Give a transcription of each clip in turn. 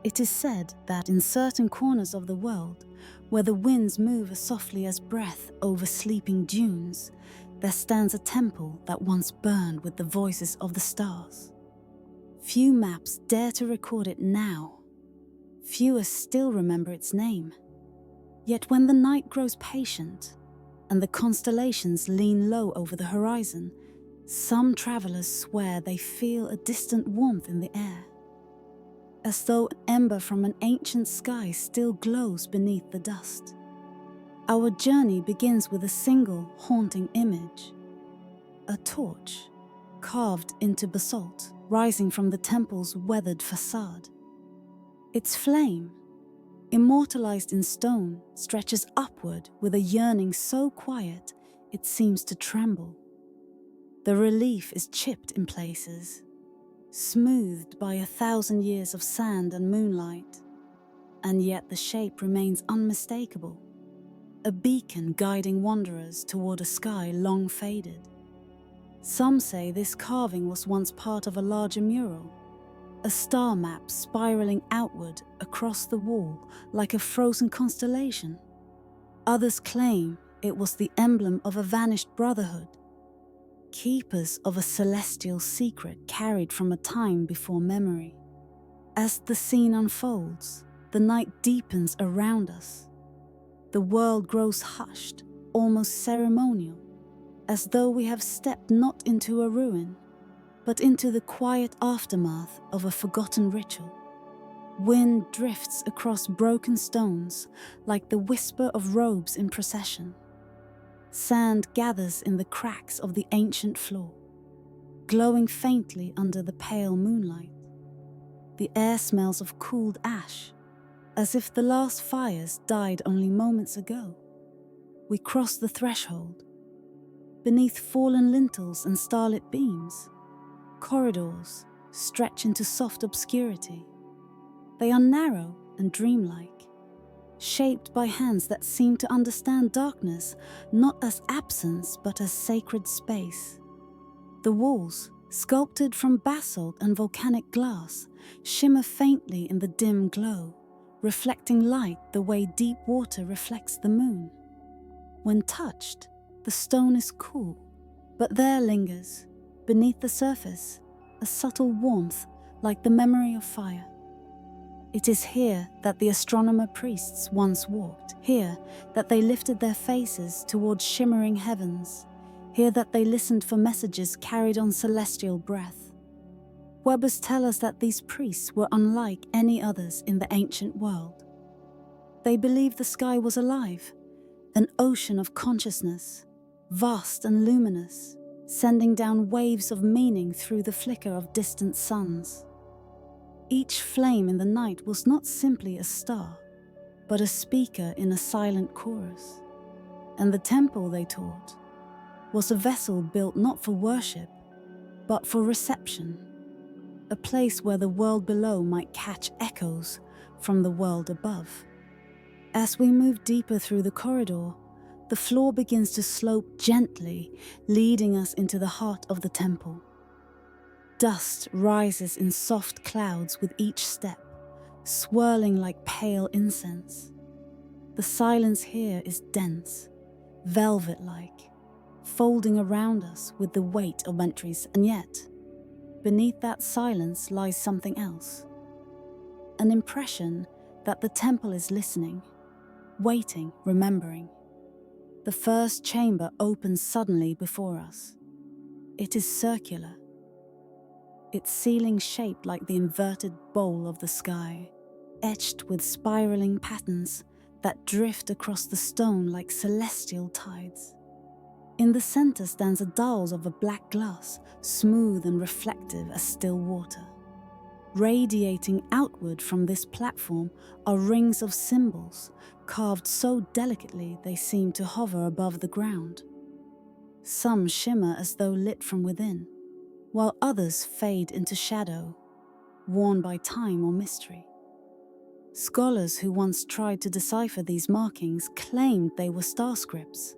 It is said that in certain corners of the world, where the winds move as softly as breath over sleeping dunes, there stands a temple that once burned with the voices of the stars. Few maps dare to record it now. Fewer still remember its name. Yet when the night grows patient and the constellations lean low over the horizon, some travelers swear they feel a distant warmth in the air, as though an ember from an ancient sky still glows beneath the dust. Our journey begins with a single haunting image, a torch carved into basalt rising from the temple's weathered facade. Its flame, immortalized in stone, stretches upward with a yearning so quiet it seems to tremble. The relief is chipped in places, smoothed by 1,000 years of sand and moonlight, and yet the shape remains unmistakable, a beacon guiding wanderers toward a sky long faded. Some say this carving was once part of a larger mural, a star map spiraling outward across the wall like a frozen constellation. Others claim it was the emblem of a vanished brotherhood, keepers of a celestial secret carried from a time before memory. As the scene unfolds, the night deepens around us. The world grows hushed, almost ceremonial, as though we have stepped not into a ruin, but into the quiet aftermath of a forgotten ritual. Wind drifts across broken stones like the whisper of robes in procession. Sand gathers in the cracks of the ancient floor, glowing faintly under the pale moonlight. The air smells of cooled ash, as if the last fires died only moments ago. We cross the threshold. Beneath fallen lintels and starlit beams, corridors stretch into soft obscurity. They are narrow and dreamlike, shaped by hands that seem to understand darkness not as absence but as sacred space. The walls, sculpted from basalt and volcanic glass, shimmer faintly in the dim glow, reflecting light the way deep water reflects the moon. When touched, the stone is cool, but there lingers, beneath the surface, a subtle warmth like the memory of fire. It is here that the astronomer priests once walked, here that they lifted their faces towards shimmering heavens, here that they listened for messages carried on celestial breath. Webbers tell us that these priests were unlike any others in the ancient world. They believed the sky was alive, an ocean of consciousness, vast and luminous, sending down waves of meaning through the flicker of distant suns. Each flame in the night was not simply a star, but a speaker in a silent chorus. And the temple, they taught, was a vessel built not for worship, but for reception, a place where the world below might catch echoes from the world above. As we move deeper through the corridor, the floor begins to slope gently, leading us into the heart of the temple. Dust rises in soft clouds with each step, swirling like pale incense. The silence here is dense, velvet-like, folding around us with the weight of entries, and yet, beneath that silence lies something else. An impression that the temple is listening, waiting, remembering. The first chamber opens suddenly before us. It is circular, its ceiling shaped like the inverted bowl of the sky, etched with spiraling patterns that drift across the stone like celestial tides. In the center stands a dais of a black glass, smooth and reflective as still water. Radiating outward from this platform are rings of symbols, carved so delicately they seem to hover above the ground. Some shimmer as though lit from within, while others fade into shadow, worn by time or mystery. Scholars who once tried to decipher these markings claimed they were star scripts,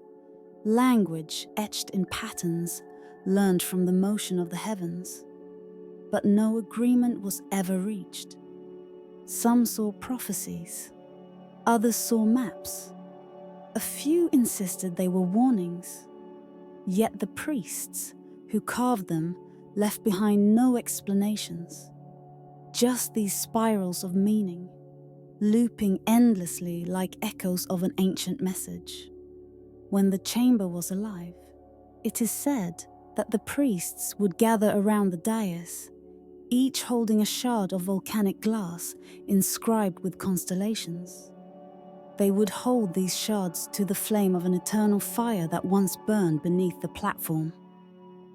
language etched in patterns learned from the motion of the heavens. But no agreement was ever reached. Some saw prophecies. Others saw maps. A few insisted they were warnings. Yet the priests who carved them left behind no explanations. Just these spirals of meaning, looping endlessly like echoes of an ancient message. When the chamber was alive, it is said that the priests would gather around the dais, each holding a shard of volcanic glass inscribed with constellations. They would hold these shards to the flame of an eternal fire that once burned beneath the platform.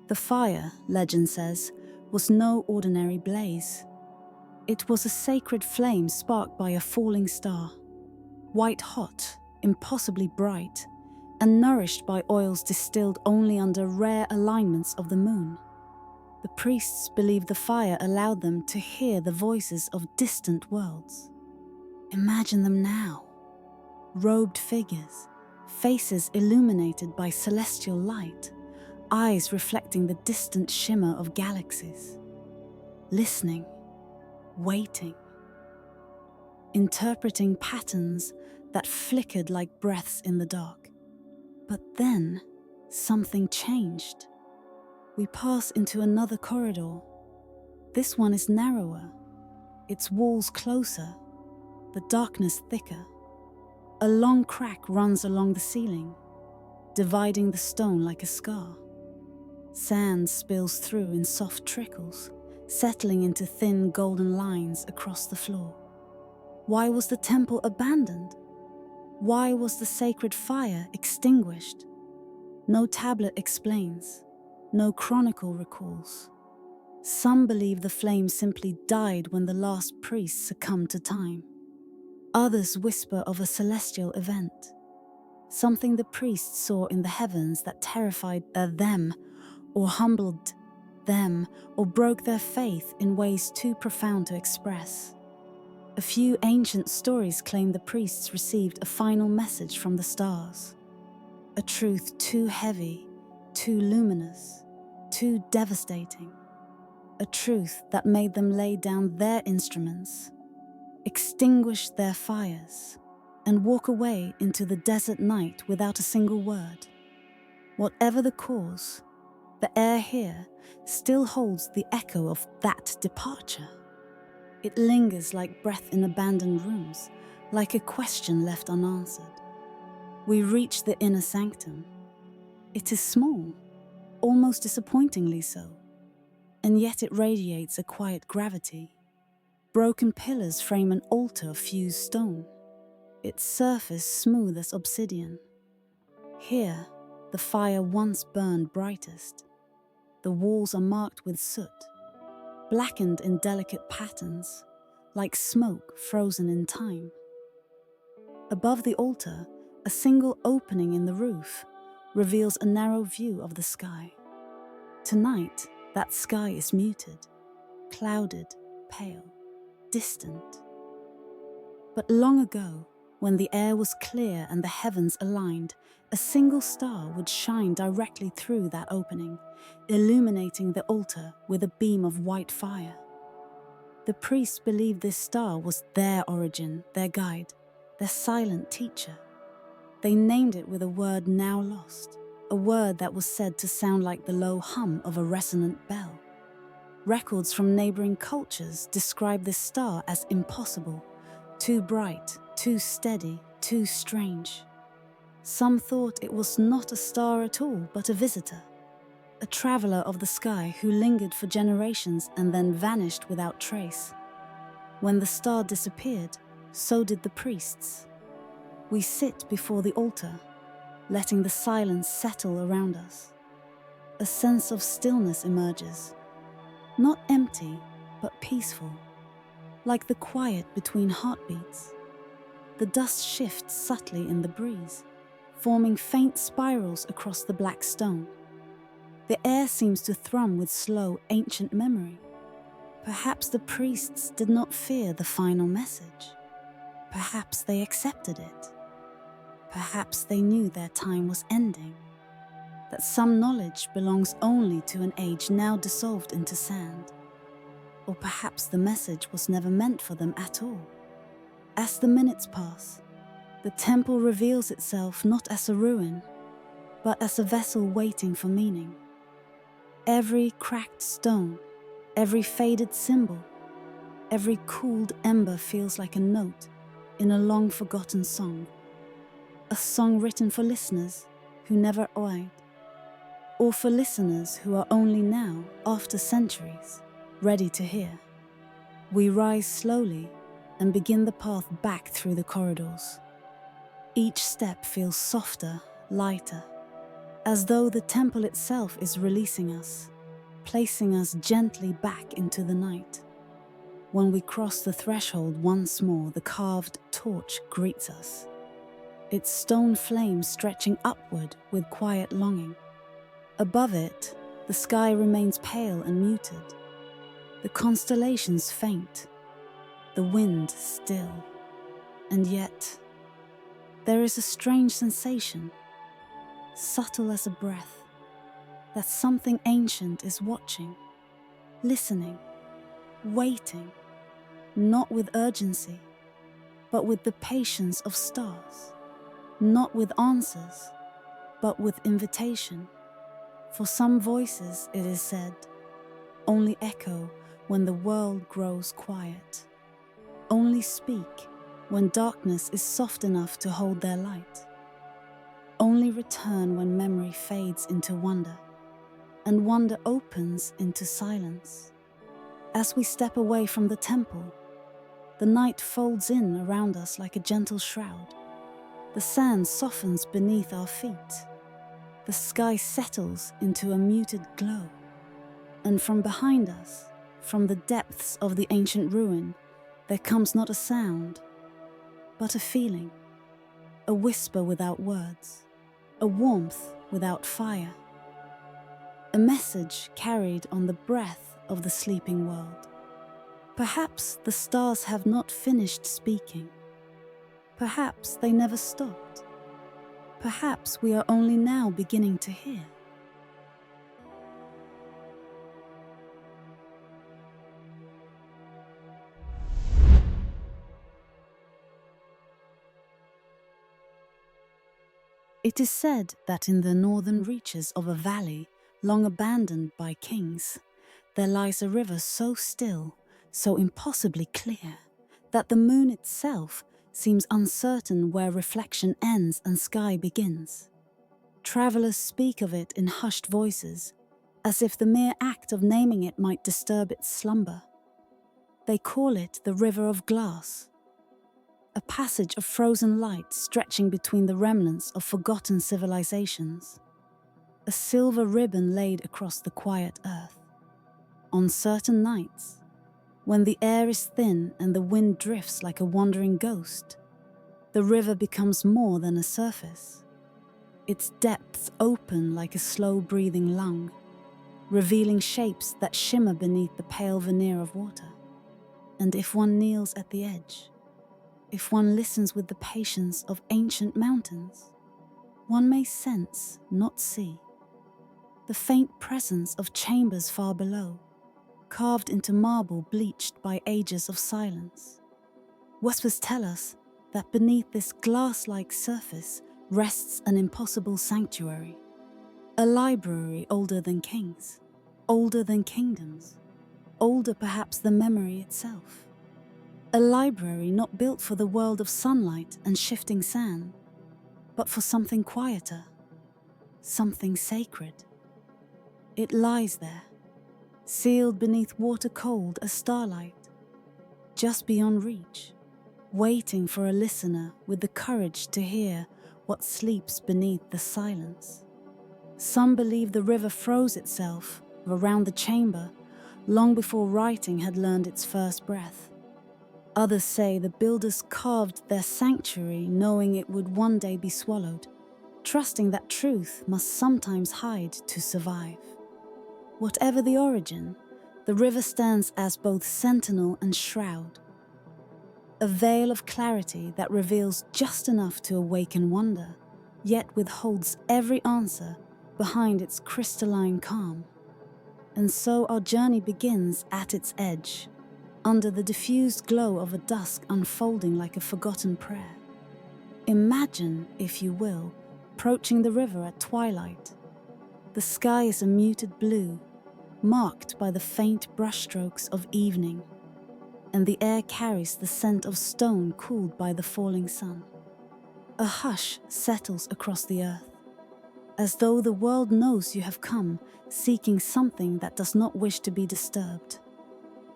The fire, legend says, was no ordinary blaze. It was a sacred flame sparked by a falling star, white hot, impossibly bright, and nourished by oils distilled only under rare alignments of the moon. The priests believed the fire allowed them to hear the voices of distant worlds. Imagine them now. Robed figures, faces illuminated by celestial light, eyes reflecting the distant shimmer of galaxies. Listening, waiting, interpreting patterns that flickered like breaths in the dark. But then, something changed. We pass into another corridor. This one is narrower, its walls closer, the darkness thicker. A long crack runs along the ceiling, dividing the stone like a scar. Sand spills through in soft trickles, settling into thin golden lines across the floor. Why was the temple abandoned? Why was the sacred fire extinguished? No tablet explains, no chronicle recalls. Some believe the flame simply died when the last priest succumbed to time. Others whisper of a celestial event, something the priests saw in the heavens that terrified them, or humbled them, or broke their faith in ways too profound to express. A few ancient stories claim the priests received a final message from the stars, a truth too heavy, too luminous, too devastating, a truth that made them lay down their instruments, extinguish their fires, and walk away into the desert night without a single word. Whatever the cause, the air here still holds the echo of that departure. It lingers like breath in abandoned rooms, like a question left unanswered. We reach the inner sanctum. It is small, almost disappointingly so, and yet it radiates a quiet gravity. Broken pillars frame an altar of fused stone, its surface smooth as obsidian. Here, the fire once burned brightest. The walls are marked with soot, blackened in delicate patterns, like smoke frozen in time. Above the altar, a single opening in the roof reveals a narrow view of the sky. Tonight, that sky is muted, clouded, pale, distant. But long ago, when the air was clear and the heavens aligned, a single star would shine directly through that opening, illuminating the altar with a beam of white fire. The priests believed this star was their origin, their guide, their silent teacher. They named it with a word now lost, a word that was said to sound like the low hum of a resonant bell. Records from neighboring cultures describe this star as impossible, too bright, too steady, too strange. Some thought it was not a star at all, but a visitor, a traveler of the sky who lingered for generations and then vanished without trace. When the star disappeared, so did the priests. We sit before the altar, letting the silence settle around us. A sense of stillness emerges, not empty, but peaceful, like the quiet between heartbeats. The dust shifts subtly in the breeze, forming faint spirals across the black stone. The air seems to thrum with slow, ancient memory. Perhaps the priests did not fear the final message. Perhaps they accepted it. Perhaps they knew their time was ending, that some knowledge belongs only to an age now dissolved into sand. Or perhaps the message was never meant for them at all. As the minutes pass, the temple reveals itself not as a ruin, but as a vessel waiting for meaning. Every cracked stone, every faded symbol, every cooled ember feels like a note in a long-forgotten song. A song written for listeners who never eyed, or for listeners who are only now, after centuries, ready to hear. We rise slowly and begin the path back through the corridors. Each step feels softer, lighter, as though the temple itself is releasing us, placing us gently back into the night. When we cross the threshold once more, the carved torch greets us, its stone flame stretching upward with quiet longing. Above it, the sky remains pale and muted, the constellations faint, the wind still. And yet, there is a strange sensation, subtle as a breath, that something ancient is watching, listening, waiting, not with urgency, but with the patience of stars, not with answers, but with invitation. For some voices, it is said, only echo when the world grows quiet, only speak when darkness is soft enough to hold their light, only return when memory fades into wonder, and wonder opens into silence. As we step away from the temple, the night folds in around us like a gentle shroud. The sand softens beneath our feet. The sky settles into a muted glow. And from behind us, from the depths of the ancient ruin, there comes not a sound, but a feeling, a whisper without words, a warmth without fire, a message carried on the breath of the sleeping world. Perhaps the stars have not finished speaking. Perhaps they never stopped. Perhaps we are only now beginning to hear. It is said that in the northern reaches of a valley long abandoned by kings, there lies a river so still, so impossibly clear, that the moon itself seems uncertain where reflection ends and sky begins. Travelers speak of it in hushed voices, as if the mere act of naming it might disturb its slumber. They call it the River of Glass, a passage of frozen light stretching between the remnants of forgotten civilizations, a silver ribbon laid across the quiet earth. On certain nights, when the air is thin and the wind drifts like a wandering ghost, the river becomes more than a surface. Its depths open like a slow-breathing lung, revealing shapes that shimmer beneath the pale veneer of water. And if one kneels at the edge, if one listens with the patience of ancient mountains, one may sense, not see, the faint presence of chambers far below, carved into marble bleached by ages of silence. Whispers tell us that beneath this glass-like surface rests an impossible sanctuary, a library older than kings, older than kingdoms, older perhaps than memory itself. A library not built for the world of sunlight and shifting sand, but for something quieter, something sacred. It lies there, sealed beneath water cold as starlight, just beyond reach, waiting for a listener with the courage to hear what sleeps beneath the silence. Some believe the river froze itself around the chamber long before writing had learned its first breath. Others say the builders carved their sanctuary knowing it would one day be swallowed, trusting that truth must sometimes hide to survive. Whatever the origin, the river stands as both sentinel and shroud, a veil of clarity that reveals just enough to awaken wonder, yet withholds every answer behind its crystalline calm. And so our journey begins at its edge, under the diffused glow of a dusk unfolding like a forgotten prayer. Imagine, if you will, approaching the river at twilight. The sky is a muted blue, marked by the faint brushstrokes of evening, and the air carries the scent of stone cooled by the falling sun. A hush settles across the earth, as though the world knows you have come, seeking something that does not wish to be disturbed.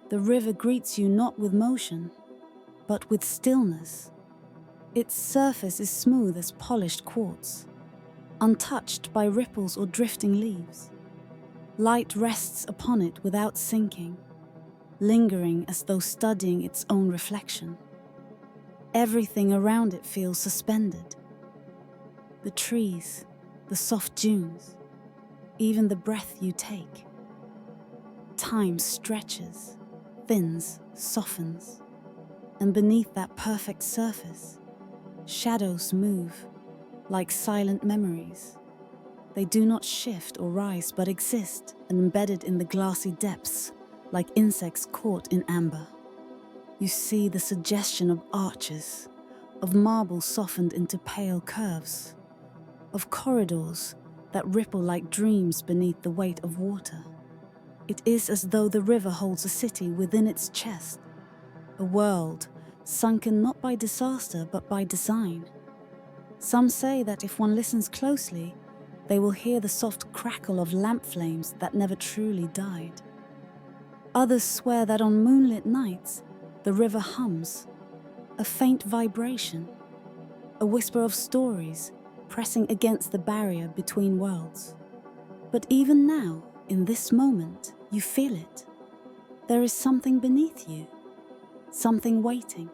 The river greets you not with motion, but with stillness. Its surface is smooth as polished quartz, untouched by ripples or drifting leaves. Light rests upon it without sinking, lingering as though studying its own reflection. Everything around it feels suspended. The trees, the soft dunes, even the breath you take. Time stretches, thins, softens, and beneath that perfect surface, shadows move like silent memories. They do not shift or rise but exist, embedded in the glassy depths like insects caught in amber. You see the suggestion of arches, of marble softened into pale curves, of corridors that ripple like dreams beneath the weight of water. It is as though the river holds a city within its chest, a world sunken not by disaster but by design. Some say that if one listens closely, they will hear the soft crackle of lamp flames that never truly died. Others swear that on moonlit nights, the river hums, a faint vibration, a whisper of stories pressing against the barrier between worlds. But even now, in this moment, you feel it. There is something beneath you, something waiting.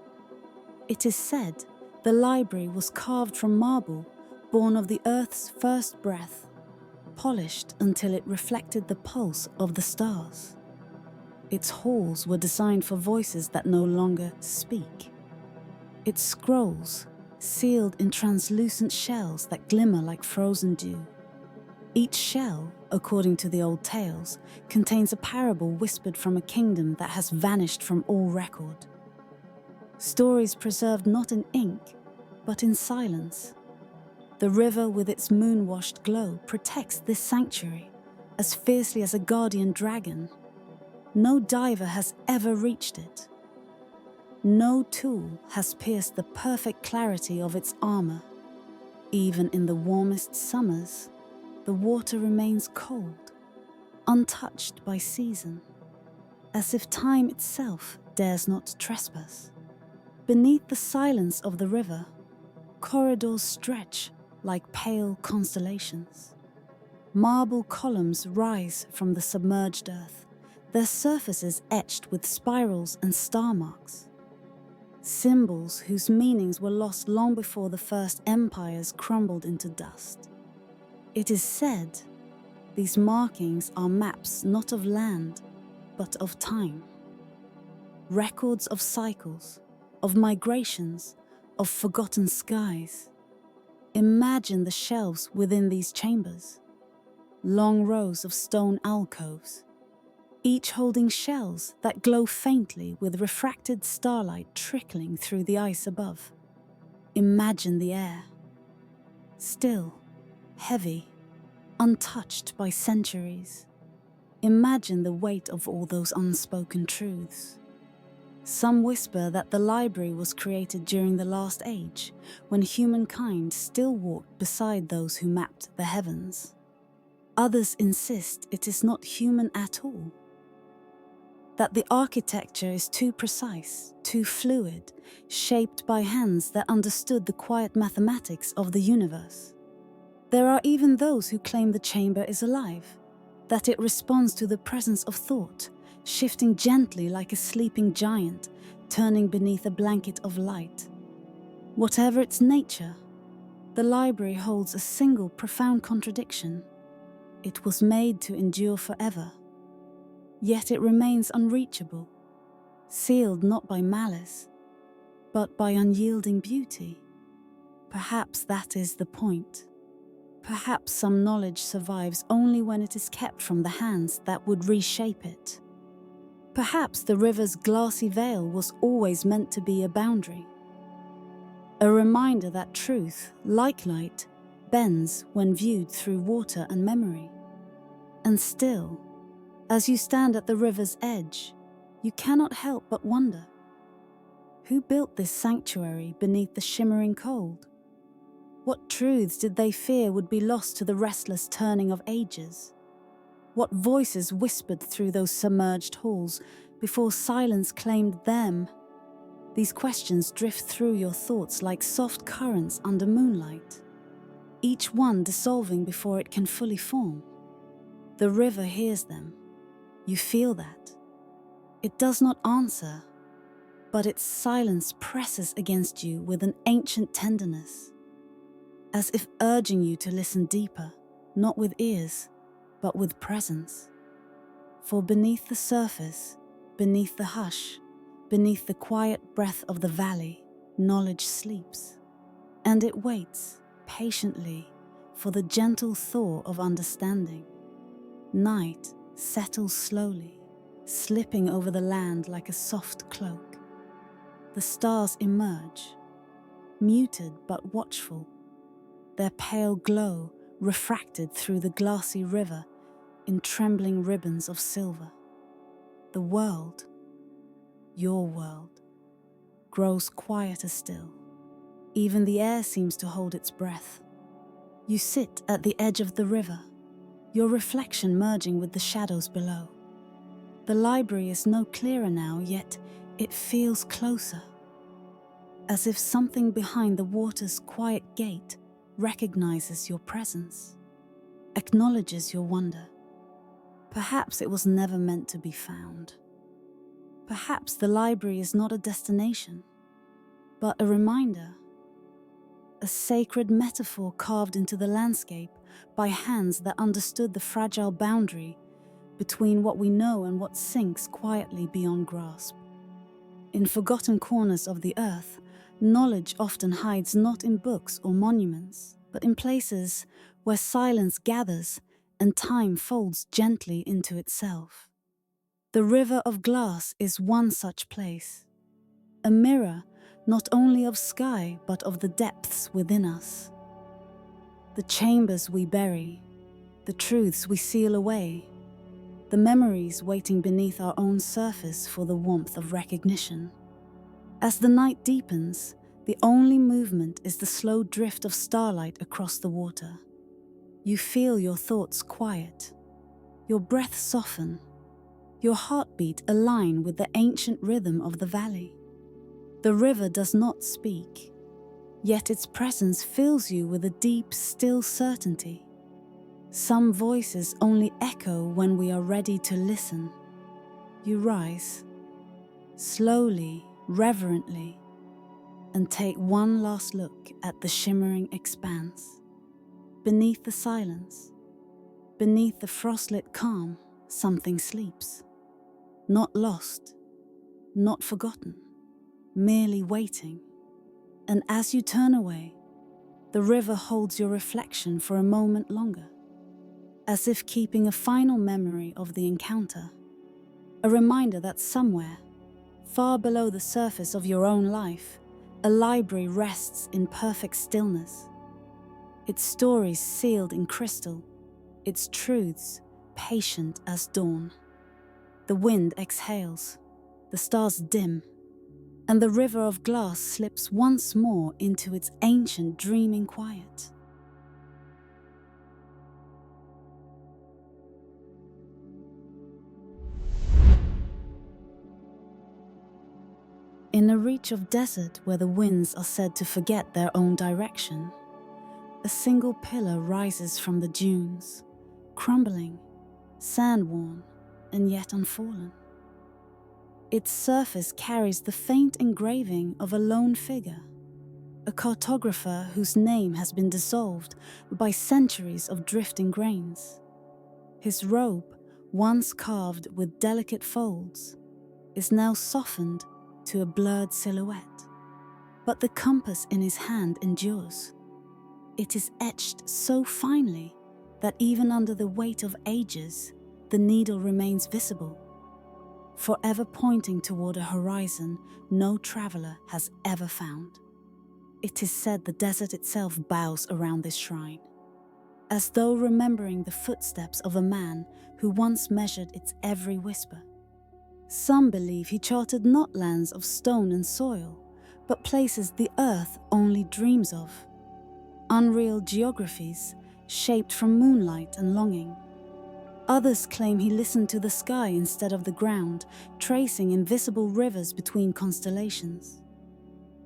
It is said the library was carved from marble, born of the earth's first breath, polished until it reflected the pulse of the stars. Its halls were designed for voices that no longer speak. Its scrolls, sealed in translucent shells that glimmer like frozen dew. Each shell, according to the old tales, contains a parable whispered from a kingdom that has vanished from all record. Stories preserved not in ink, but in silence. The river with its moon-washed glow protects this sanctuary as fiercely as a guardian dragon. No diver has ever reached it. No tool has pierced the perfect clarity of its armor. Even in the warmest summers, the water remains cold, untouched by season, as if time itself dares not trespass. Beneath the silence of the river, corridors stretch like pale constellations. Marble columns rise from the submerged earth, their surfaces etched with spirals and star marks. Symbols whose meanings were lost long before the first empires crumbled into dust. It is said these markings are maps not of land, but of time. Records of cycles, of migrations, of forgotten skies. Imagine the shelves within these chambers. Long rows of stone alcoves, each holding shells that glow faintly with refracted starlight trickling through the ice above. Imagine the air. Still, heavy, untouched by centuries. Imagine the weight of all those unspoken truths. Some whisper that the library was created during the last age, when humankind still walked beside those who mapped the heavens. Others insist it is not human at all, that the architecture is too precise, too fluid, shaped by hands that understood the quiet mathematics of the universe. There are even those who claim the chamber is alive, that it responds to the presence of thought, shifting gently like a sleeping giant, turning beneath a blanket of light. Whatever its nature, the library holds a single profound contradiction. It was made to endure forever, yet it remains unreachable, sealed not by malice, but by unyielding beauty. Perhaps that is the point. Perhaps some knowledge survives only when it is kept from the hands that would reshape it. Perhaps the river's glassy veil was always meant to be a boundary, a reminder that truth, like light, bends when viewed through water and memory. And still, as you stand at the river's edge, you cannot help but wonder, who built this sanctuary beneath the shimmering cold? What truths did they fear would be lost to the restless turning of ages? What voices whispered through those submerged halls before silence claimed them? These questions drift through your thoughts like soft currents under moonlight, each one dissolving before it can fully form. The river hears them. You feel that. It does not answer, but its silence presses against you with an ancient tenderness, as if urging you to listen deeper, not with ears, but with presence. For beneath the surface, beneath the hush, beneath the quiet breath of the valley, knowledge sleeps, and it waits patiently for the gentle thaw of understanding. Night settles slowly, slipping over the land like a soft cloak. The stars emerge, muted but watchful, their pale glow refracted through the glassy river in trembling ribbons of silver. The world, your world, grows quieter still. Even the air seems to hold its breath. You sit at the edge of the river, your reflection merging with the shadows below. The library is no clearer now, yet it feels closer, as if something behind the water's quiet gate recognizes your presence, acknowledges your wonder. Perhaps it was never meant to be found. Perhaps the library is not a destination, but a reminder, a sacred metaphor carved into the landscape by hands that understood the fragile boundary between what we know and what sinks quietly beyond grasp. In forgotten corners of the earth, knowledge often hides not in books or monuments, but in places where silence gathers and time folds gently into itself. The river of glass is one such place, a mirror not only of sky but of the depths within us. The chambers we bury, the truths we seal away, the memories waiting beneath our own surface for the warmth of recognition. As the night deepens, the only movement is the slow drift of starlight across the water. You feel your thoughts quiet, your breath soften, your heartbeat align with the ancient rhythm of the valley. The river does not speak, yet its presence fills you with a deep, still certainty. Some voices only echo when we are ready to listen. You rise, slowly, reverently, and take one last look at the shimmering expanse. Beneath the silence, beneath the frostlit calm, something sleeps. Not lost, not forgotten, merely waiting. And as you turn away, the river holds your reflection for a moment longer, as if keeping a final memory of the encounter, a reminder that somewhere, far below the surface of your own life, a library rests in perfect stillness, its stories sealed in crystal, its truths patient as dawn. The wind exhales, the stars dim, and the river of glass slips once more into its ancient dreaming quiet. In a reach of desert where the winds are said to forget their own direction, a single pillar rises from the dunes, crumbling, sand-worn, and yet unfallen. Its surface carries the faint engraving of a lone figure, a cartographer whose name has been dissolved by centuries of drifting grains. His robe, once carved with delicate folds, is now softened to a blurred silhouette. But the compass in his hand endures. It is etched so finely that even under the weight of ages, the needle remains visible. forever pointing toward a horizon no traveler has ever found. It is said the desert itself bows around this shrine, as though remembering the footsteps of a man who once measured its every whisper. Some believe he charted not lands of stone and soil, but places the earth only dreams of, unreal geographies shaped from moonlight and longing. Others claim he listened to the sky instead of the ground, tracing invisible rivers between constellations.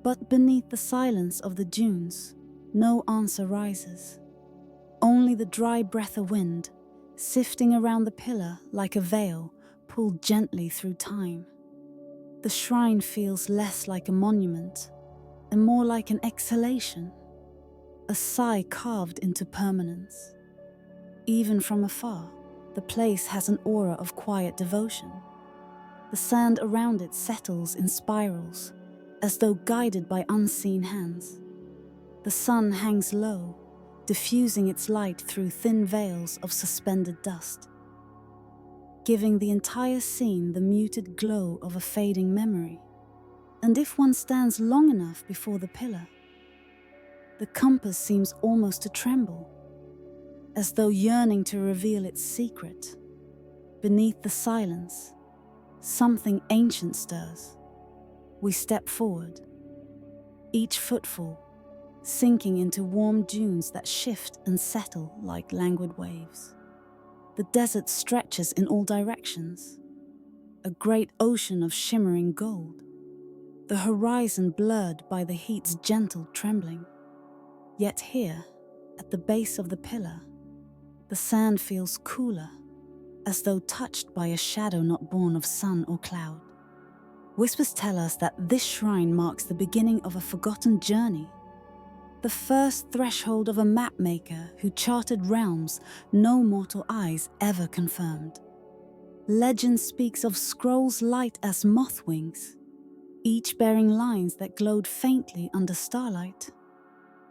But beneath the silence of the dunes, no answer rises. Only the dry breath of wind, sifting around the pillar like a veil, pulled gently through time. The shrine feels less like a monument and more like an exhalation, a sigh carved into permanence. Even from afar, the place has an aura of quiet devotion. The sand around it settles in spirals, as though guided by unseen hands. The sun hangs low, diffusing its light through thin veils of suspended dust, giving the entire scene the muted glow of a fading memory. And if one stands long enough before the pillar, the compass seems almost to tremble, as though yearning to reveal its secret. Beneath the silence, something ancient stirs. We step forward, each footfall sinking into warm dunes that shift and settle like languid waves. The desert stretches in all directions, a great ocean of shimmering gold, the horizon blurred by the heat's gentle trembling. Yet here, at the base of the pillar, the sand feels cooler, as though touched by a shadow not born of sun or cloud. Whispers tell us that this shrine marks the beginning of a forgotten journey, the first threshold of a mapmaker who charted realms no mortal eyes ever confirmed. Legend speaks of scrolls light as moth wings, each bearing lines that glowed faintly under starlight.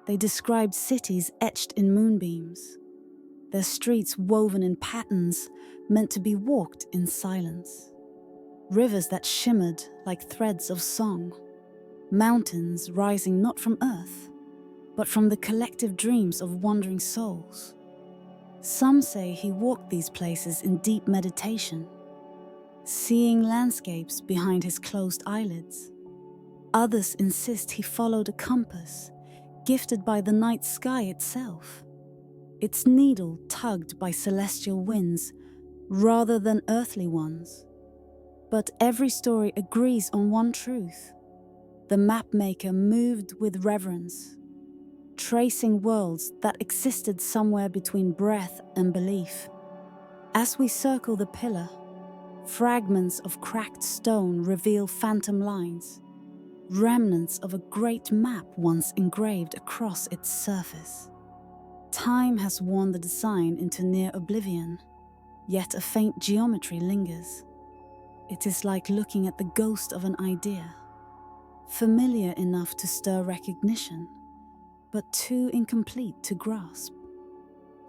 They described cities etched in moonbeams, their streets woven in patterns meant to be walked in silence. Rivers that shimmered like threads of song, mountains rising not from earth, but from the collective dreams of wandering souls. Some say he walked these places in deep meditation, seeing landscapes behind his closed eyelids. Others insist he followed a compass, gifted by the night sky itself, its needle tugged by celestial winds rather than earthly ones. But every story agrees on one truth. The mapmaker moved with reverence, tracing worlds that existed somewhere between breath and belief. As we circle the pillar, fragments of cracked stone reveal phantom lines, remnants of a great map once engraved across its surface. Time has worn the design into near oblivion, yet a faint geometry lingers. It is like looking at the ghost of an idea, familiar enough to stir recognition, but too incomplete to grasp.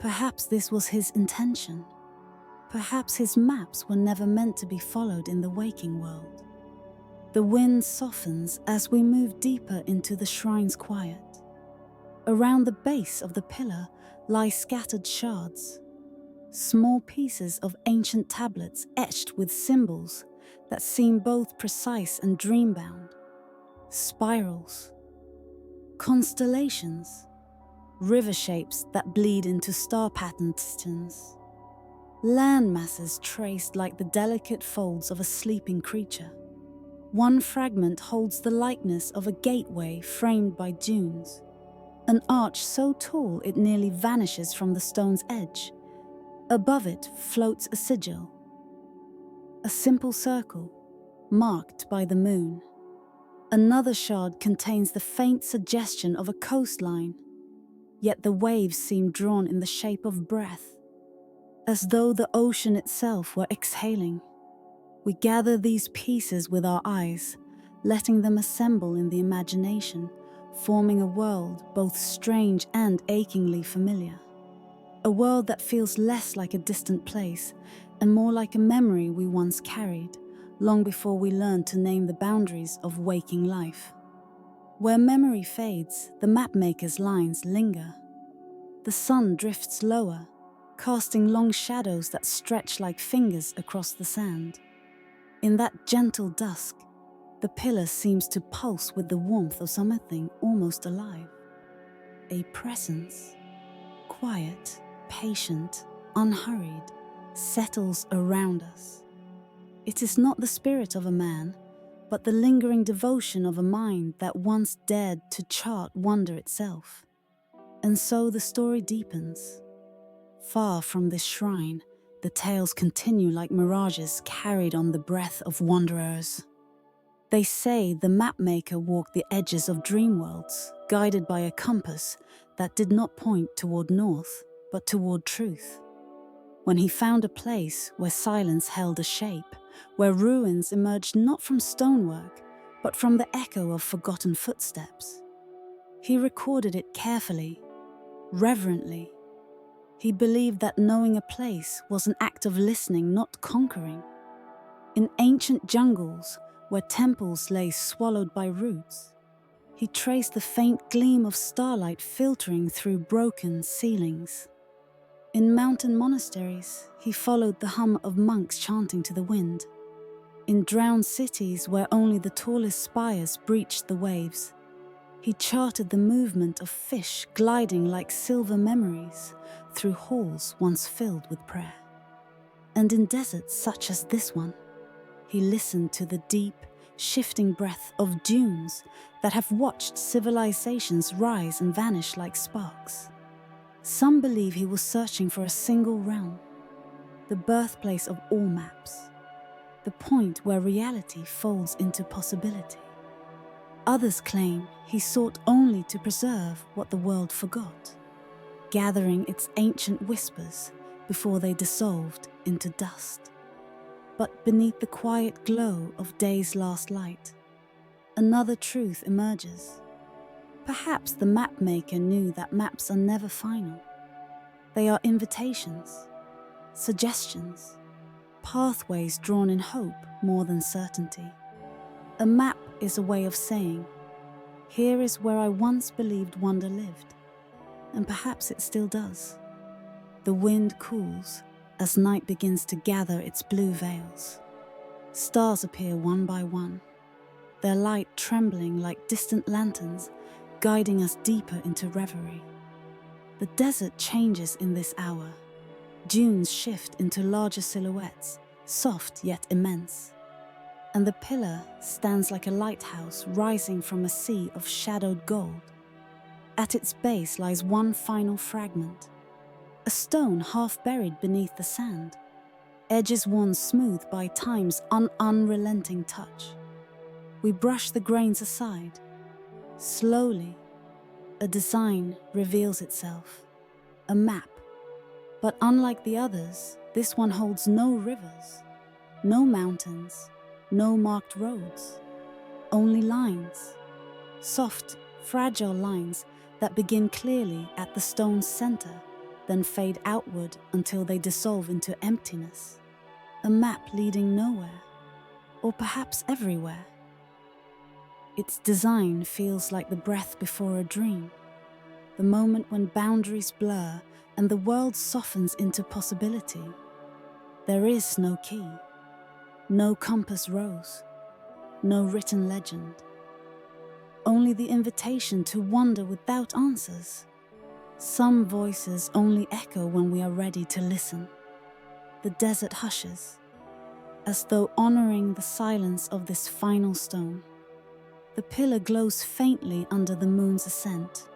Perhaps this was his intention. Perhaps his maps were never meant to be followed in the waking world. The wind softens as we move deeper into the shrine's quiet. Around the base of the pillar lie scattered shards, small pieces of ancient tablets etched with symbols that seem both precise and dream-bound. Spirals, constellations, river shapes that bleed into star patterns, land masses traced like the delicate folds of a sleeping creature. One fragment holds the likeness of a gateway framed by dunes, an arch so tall it nearly vanishes from the stone's edge. Above it floats a sigil, a simple circle marked by the moon. Another shard contains the faint suggestion of a coastline, yet the waves seem drawn in the shape of breath, as though the ocean itself were exhaling. We gather these pieces with our eyes, letting them assemble in the imagination, forming a world both strange and achingly familiar. A world that feels less like a distant place and more like a memory we once carried, long before we learned to name the boundaries of waking life. Where memory fades, the mapmaker's lines linger. The sun drifts lower, casting long shadows that stretch like fingers across the sand. In that gentle dusk, the pillar seems to pulse with the warmth of something almost alive. A presence, quiet, patient, unhurried, settles around us. It is not the spirit of a man, but the lingering devotion of a mind that once dared to chart wonder itself. And so the story deepens. Far from this shrine, the tales continue like mirages carried on the breath of wanderers. They say the mapmaker walked the edges of dream worlds, guided by a compass that did not point toward north, but toward truth. When he found a place where silence held a shape, where ruins emerged not from stonework, but from the echo of forgotten footsteps, he recorded it carefully, reverently. He believed that knowing a place was an act of listening, not conquering. In ancient jungles, where temples lay swallowed by roots, he traced the faint gleam of starlight filtering through broken ceilings. In mountain monasteries, he followed the hum of monks chanting to the wind. In drowned cities where only the tallest spires breached the waves, he charted the movement of fish gliding like silver memories through halls once filled with prayer. And in deserts such as this one, he listened to the deep, shifting breath of dunes that have watched civilizations rise and vanish like sparks. Some believe he was searching for a single realm, the birthplace of all maps, the point where reality folds into possibility. Others claim he sought only to preserve what the world forgot, gathering its ancient whispers before they dissolved into dust. But beneath the quiet glow of day's last light, another truth emerges. Perhaps the mapmaker knew that maps are never final. They are invitations, suggestions, pathways drawn in hope more than certainty. A map is a way of saying, here is where I once believed wonder lived, and perhaps it still does. The wind cools as night begins to gather its blue veils. Stars appear one by one, their light trembling like distant lanterns, guiding us deeper into reverie. The desert changes in this hour. Dunes shift into larger silhouettes, soft yet immense. And the pillar stands like a lighthouse rising from a sea of shadowed gold. At its base lies one final fragment, a stone half buried beneath the sand, edges worn smooth by time's unrelenting touch. We brush the grains aside. Slowly, a design reveals itself, a map. But unlike the others, this one holds no rivers, no mountains, no marked roads, only lines, soft, fragile lines that begin clearly at the stone's center, then fade outward until they dissolve into emptiness. A map leading nowhere, or perhaps everywhere. Its design feels like the breath before a dream, the moment when boundaries blur and the world softens into possibility. There is no key, no compass rose, no written legend. Only the invitation to wander without answers. Some voices only echo when we are ready to listen. The desert hushes, as though honoring the silence of this final stone. The pillar glows faintly under the moon's ascent,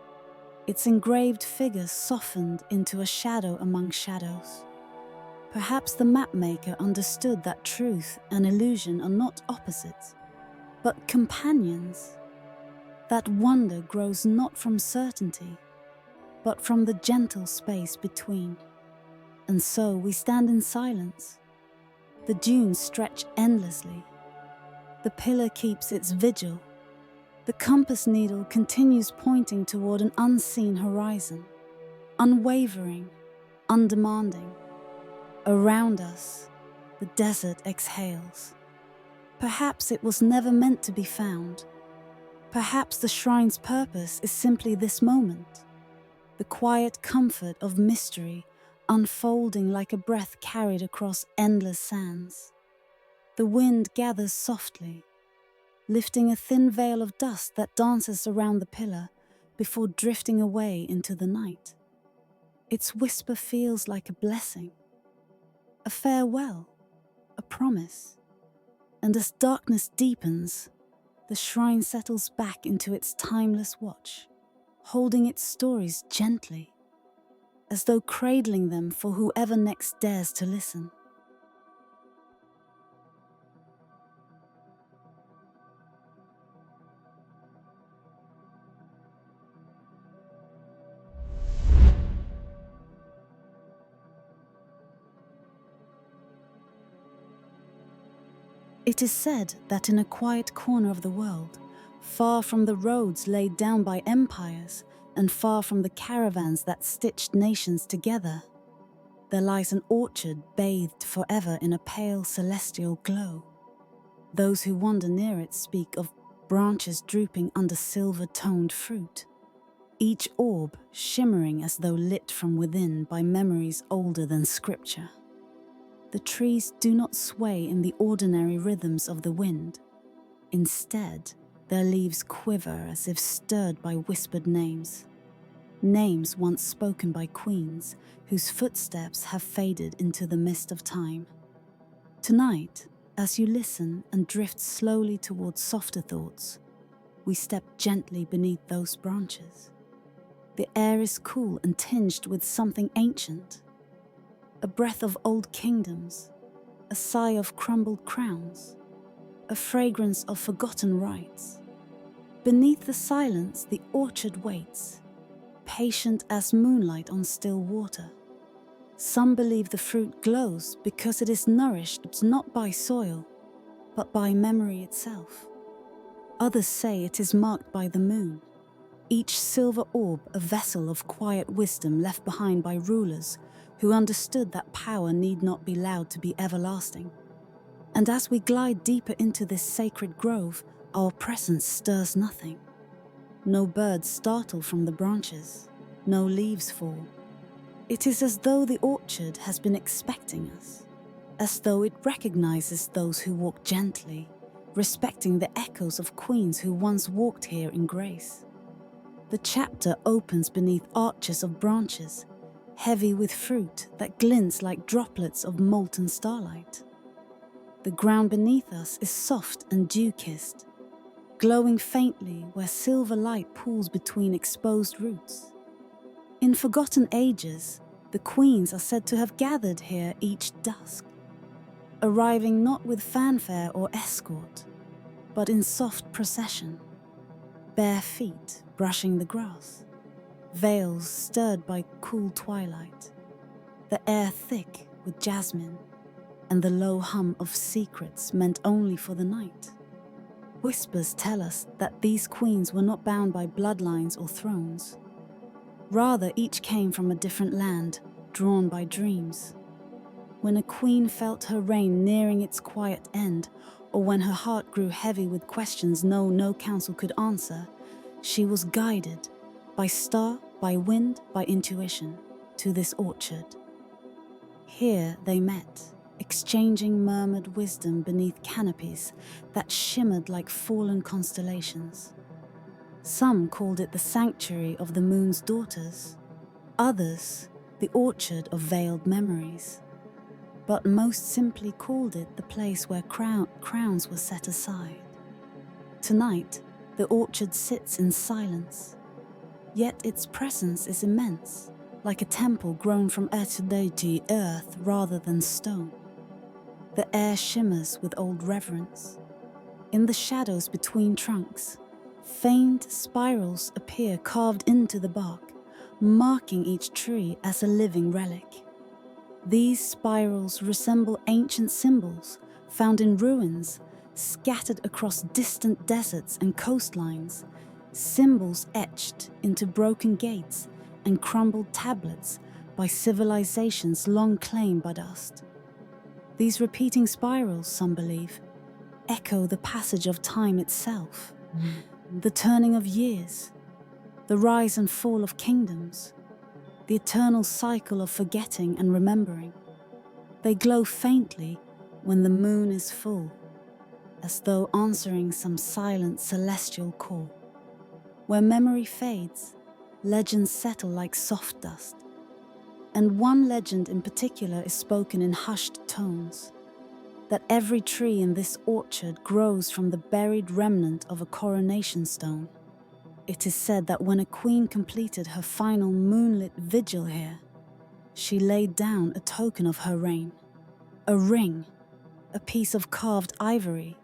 its engraved figure softened into a shadow among shadows. Perhaps the mapmaker understood that truth and illusion are not opposites, but companions. That wonder grows not from certainty, but from the gentle space between. And so we stand in silence. The dunes stretch endlessly. The pillar keeps its vigil. The compass needle continues pointing toward an unseen horizon, unwavering, undemanding. Around us, the desert exhales, Perhaps it was never meant to be found. Perhaps the shrine's purpose is simply this moment, the quiet comfort of mystery unfolding like a breath carried across endless sands. The wind gathers softly, lifting a thin veil of dust that dances around the pillar before drifting away into the night. Its whisper feels like a blessing, a farewell, a promise. And as darkness deepens, the shrine settles back into its timeless watch, holding its stories gently, as though cradling them for whoever next dares to listen. It is said that in a quiet corner of the world, far from the roads laid down by empires and far from the caravans that stitched nations together, there lies an orchard bathed forever in a pale celestial glow. Those who wander near it speak of branches drooping under silver-toned fruit, each orb shimmering as though lit from within by memories older than scripture. The trees do not sway in the ordinary rhythms of the wind. Instead, their leaves quiver as if stirred by whispered names. Names once spoken by queens, whose footsteps have faded into the mist of time. Tonight, as you listen and drift slowly towards softer thoughts, we step gently beneath those branches. The air is cool and tinged with something ancient. A breath of old kingdoms, a sigh of crumbled crowns, a fragrance of forgotten rites. Beneath the silence, the orchard waits, patient as moonlight on still water. Some believe the fruit glows because it is nourished not by soil, but by memory itself. Others say it is marked by the moon, each silver orb a vessel of quiet wisdom left behind by rulers who understood that power need not be loud to be everlasting. And as we glide deeper into this sacred grove, our presence stirs nothing. No birds startle from the branches, no leaves fall. It is as though the orchard has been expecting us, as though it recognizes those who walk gently, respecting the echoes of queens who once walked here in grace. The chapter opens beneath arches of branches, heavy with fruit that glints like droplets of molten starlight. The ground beneath us is soft and dew-kissed, glowing faintly where silver light pools between exposed roots. In forgotten ages, the queens are said to have gathered here each dusk, arriving not with fanfare or escort, but in soft procession, bare feet brushing the grass, veils stirred by cool twilight, the air thick with jasmine, and the low hum of secrets meant only for the night. Whispers tell us that these queens were not bound by bloodlines or thrones. Rather, each came from a different land, drawn by dreams. When a queen felt her reign nearing its quiet end, or when her heart grew heavy with questions no counsel could answer, she was guided, by star, by wind, by intuition, to this orchard. Here they met, exchanging murmured wisdom beneath canopies that shimmered like fallen constellations. Some called it the sanctuary of the moon's daughters, others the orchard of veiled memories, but most simply called it the place where crowns were set aside. Tonight, the orchard sits in silence, yet its presence is immense, like a temple grown from earth rather than stone. The air shimmers with old reverence. In the shadows between trunks, faint spirals appear carved into the bark, marking each tree as a living relic. These spirals resemble ancient symbols found in ruins, scattered across distant deserts and coastlines, symbols etched into broken gates and crumbled tablets by civilizations long claimed by dust. These repeating spirals, some believe, echo the passage of time itself, the turning of years, the rise and fall of kingdoms, the eternal cycle of forgetting and remembering. They glow faintly when the moon is full, as though answering some silent celestial call. Where memory fades, legends settle like soft dust, and one legend in particular is spoken in hushed tones, that every tree in this orchard grows from the buried remnant of a coronation stone. It is said that when a queen completed her final moonlit vigil here, she laid down a token of her reign, a ring, a piece of carved ivory,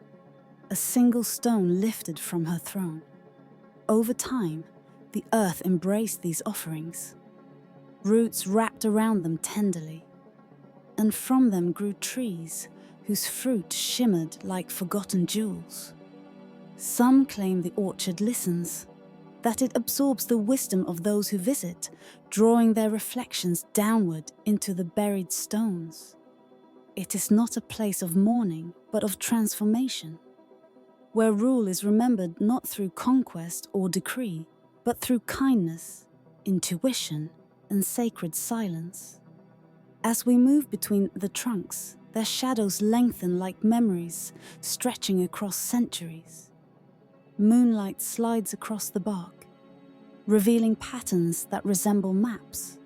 a single stone lifted from her throne. Over time, the earth embraced these offerings. Roots wrapped around them tenderly, and from them grew trees whose fruit shimmered like forgotten jewels. Some claim the orchard listens, that it absorbs the wisdom of those who visit, drawing their reflections downward into the buried stones. It is not a place of mourning, but of transformation, where rule is remembered not through conquest or decree, but through kindness, intuition, and sacred silence. As we move between the trunks, their shadows lengthen like memories stretching across centuries. Moonlight slides across the bark, revealing patterns that resemble maps,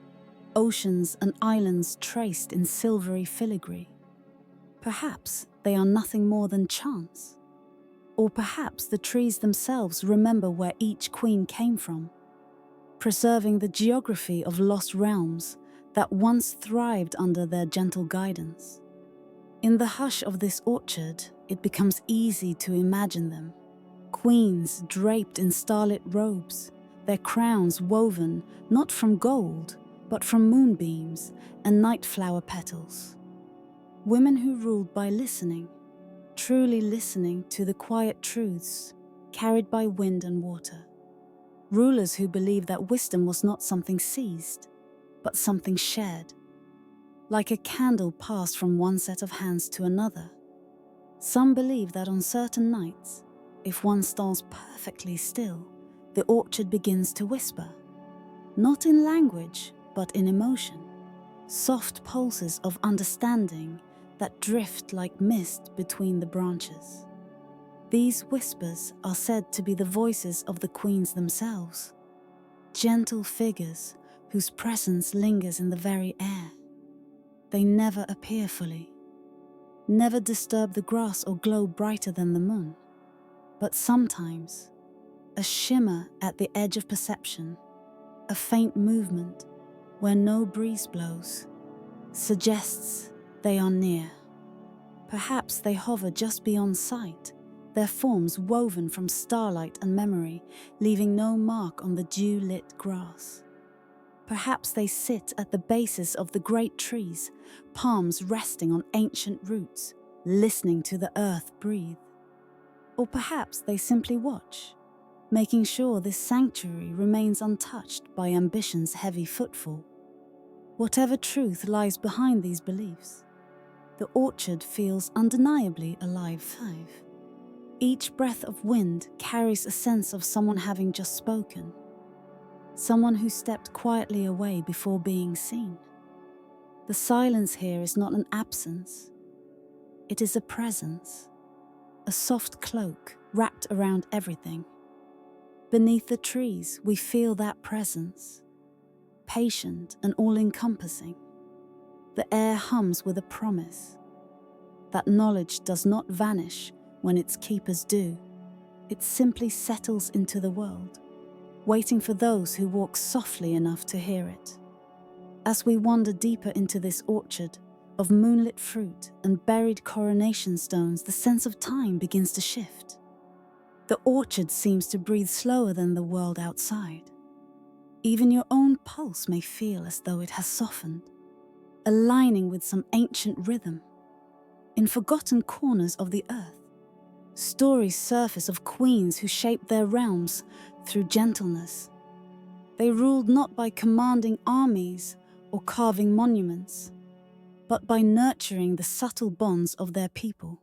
oceans and islands traced in silvery filigree. Perhaps they are nothing more than chance, or perhaps the trees themselves remember where each queen came from, preserving the geography of lost realms that once thrived under their gentle guidance. In the hush of this orchard, it becomes easy to imagine them, queens draped in starlit robes, their crowns woven not from gold, but from moonbeams and night flower petals. Women who ruled by listening, truly listening to the quiet truths carried by wind and water. Rulers who believed that wisdom was not something seized, but something shared, like a candle passed from one set of hands to another. Some believe that on certain nights, if one stands perfectly still, the orchard begins to whisper, not in language, but in emotion, soft pulses of understanding that drift like mist between the branches. These whispers are said to be the voices of the queens themselves, gentle figures whose presence lingers in the very air. They never appear fully, never disturb the grass or glow brighter than the moon, but sometimes a shimmer at the edge of perception, a faint movement where no breeze blows, suggests they are near. Perhaps they hover just beyond sight, their forms woven from starlight and memory, leaving no mark on the dew-lit grass. Perhaps they sit at the bases of the great trees, palms resting on ancient roots, listening to the earth breathe. Or perhaps they simply watch, making sure this sanctuary remains untouched by ambition's heavy footfall. Whatever truth lies behind these beliefs, the orchard feels undeniably alive. Each breath of wind carries a sense of someone having just spoken, someone who stepped quietly away before being seen. The silence here is not an absence, it is a presence, a soft cloak wrapped around everything. Beneath the trees, we feel that presence, patient and all-encompassing. The air hums with a promise that knowledge does not vanish when its keepers do. It simply settles into the world, waiting for those who walk softly enough to hear it. As we wander deeper into this orchard of moonlit fruit and buried coronation stones, the sense of time begins to shift. The orchard seems to breathe slower than the world outside. Even your own pulse may feel as though it has softened, aligning with some ancient rhythm. In forgotten corners of the earth, stories surface of queens who shaped their realms through gentleness. They ruled not by commanding armies or carving monuments, but by nurturing the subtle bonds of their people.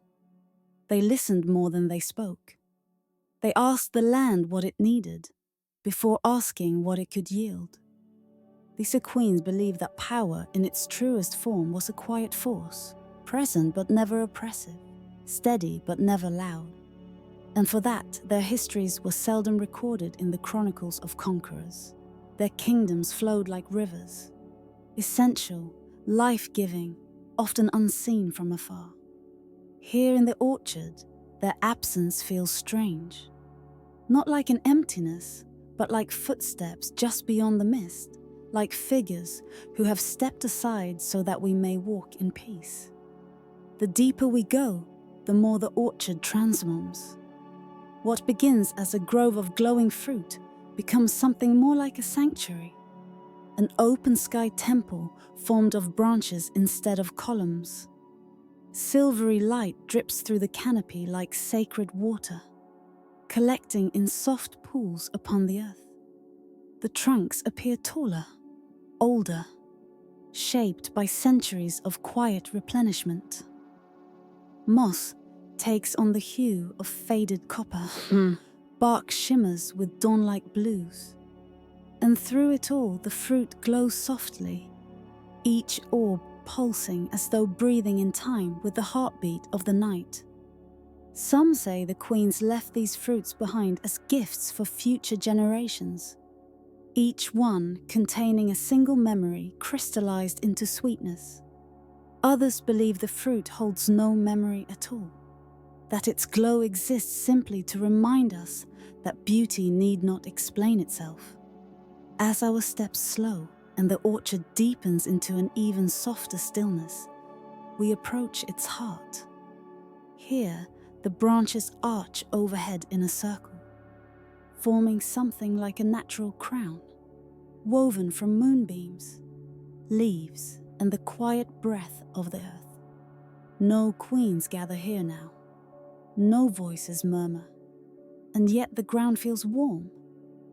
They listened more than they spoke. They asked the land what it needed, before asking what it could yield. These queens believed that power in its truest form was a quiet force, present but never oppressive, steady but never loud. And for that, their histories were seldom recorded in the chronicles of conquerors. Their kingdoms flowed like rivers, essential, life-giving, often unseen from afar. Here in the orchard, their absence feels strange. Not like an emptiness, but like footsteps just beyond the mist, like figures who have stepped aside so that we may walk in peace. The deeper we go, the more the orchard transforms. What begins as a grove of glowing fruit becomes something more like a sanctuary, an open sky temple formed of branches instead of columns. Silvery light drips through the canopy like sacred water, collecting in soft pools upon the earth. The trunks appear taller, older, shaped by centuries of quiet replenishment. Moss takes on the hue of faded copper. Bark shimmers with dawn-like blues. And through it all, the fruit glows softly, each orb pulsing as though breathing in time with the heartbeat of the night. Some say the queens left these fruits behind as gifts for future generations, each one containing a single memory crystallized into sweetness. Others believe the fruit holds no memory at all, that its glow exists simply to remind us that beauty need not explain itself. As our steps slow and the orchard deepens into an even softer stillness, we approach its heart. Here, the branches arch overhead in a circle, forming something like a natural crown, woven from moonbeams, leaves, and the quiet breath of the earth. No queens gather here now. No voices murmur, and yet the ground feels warm,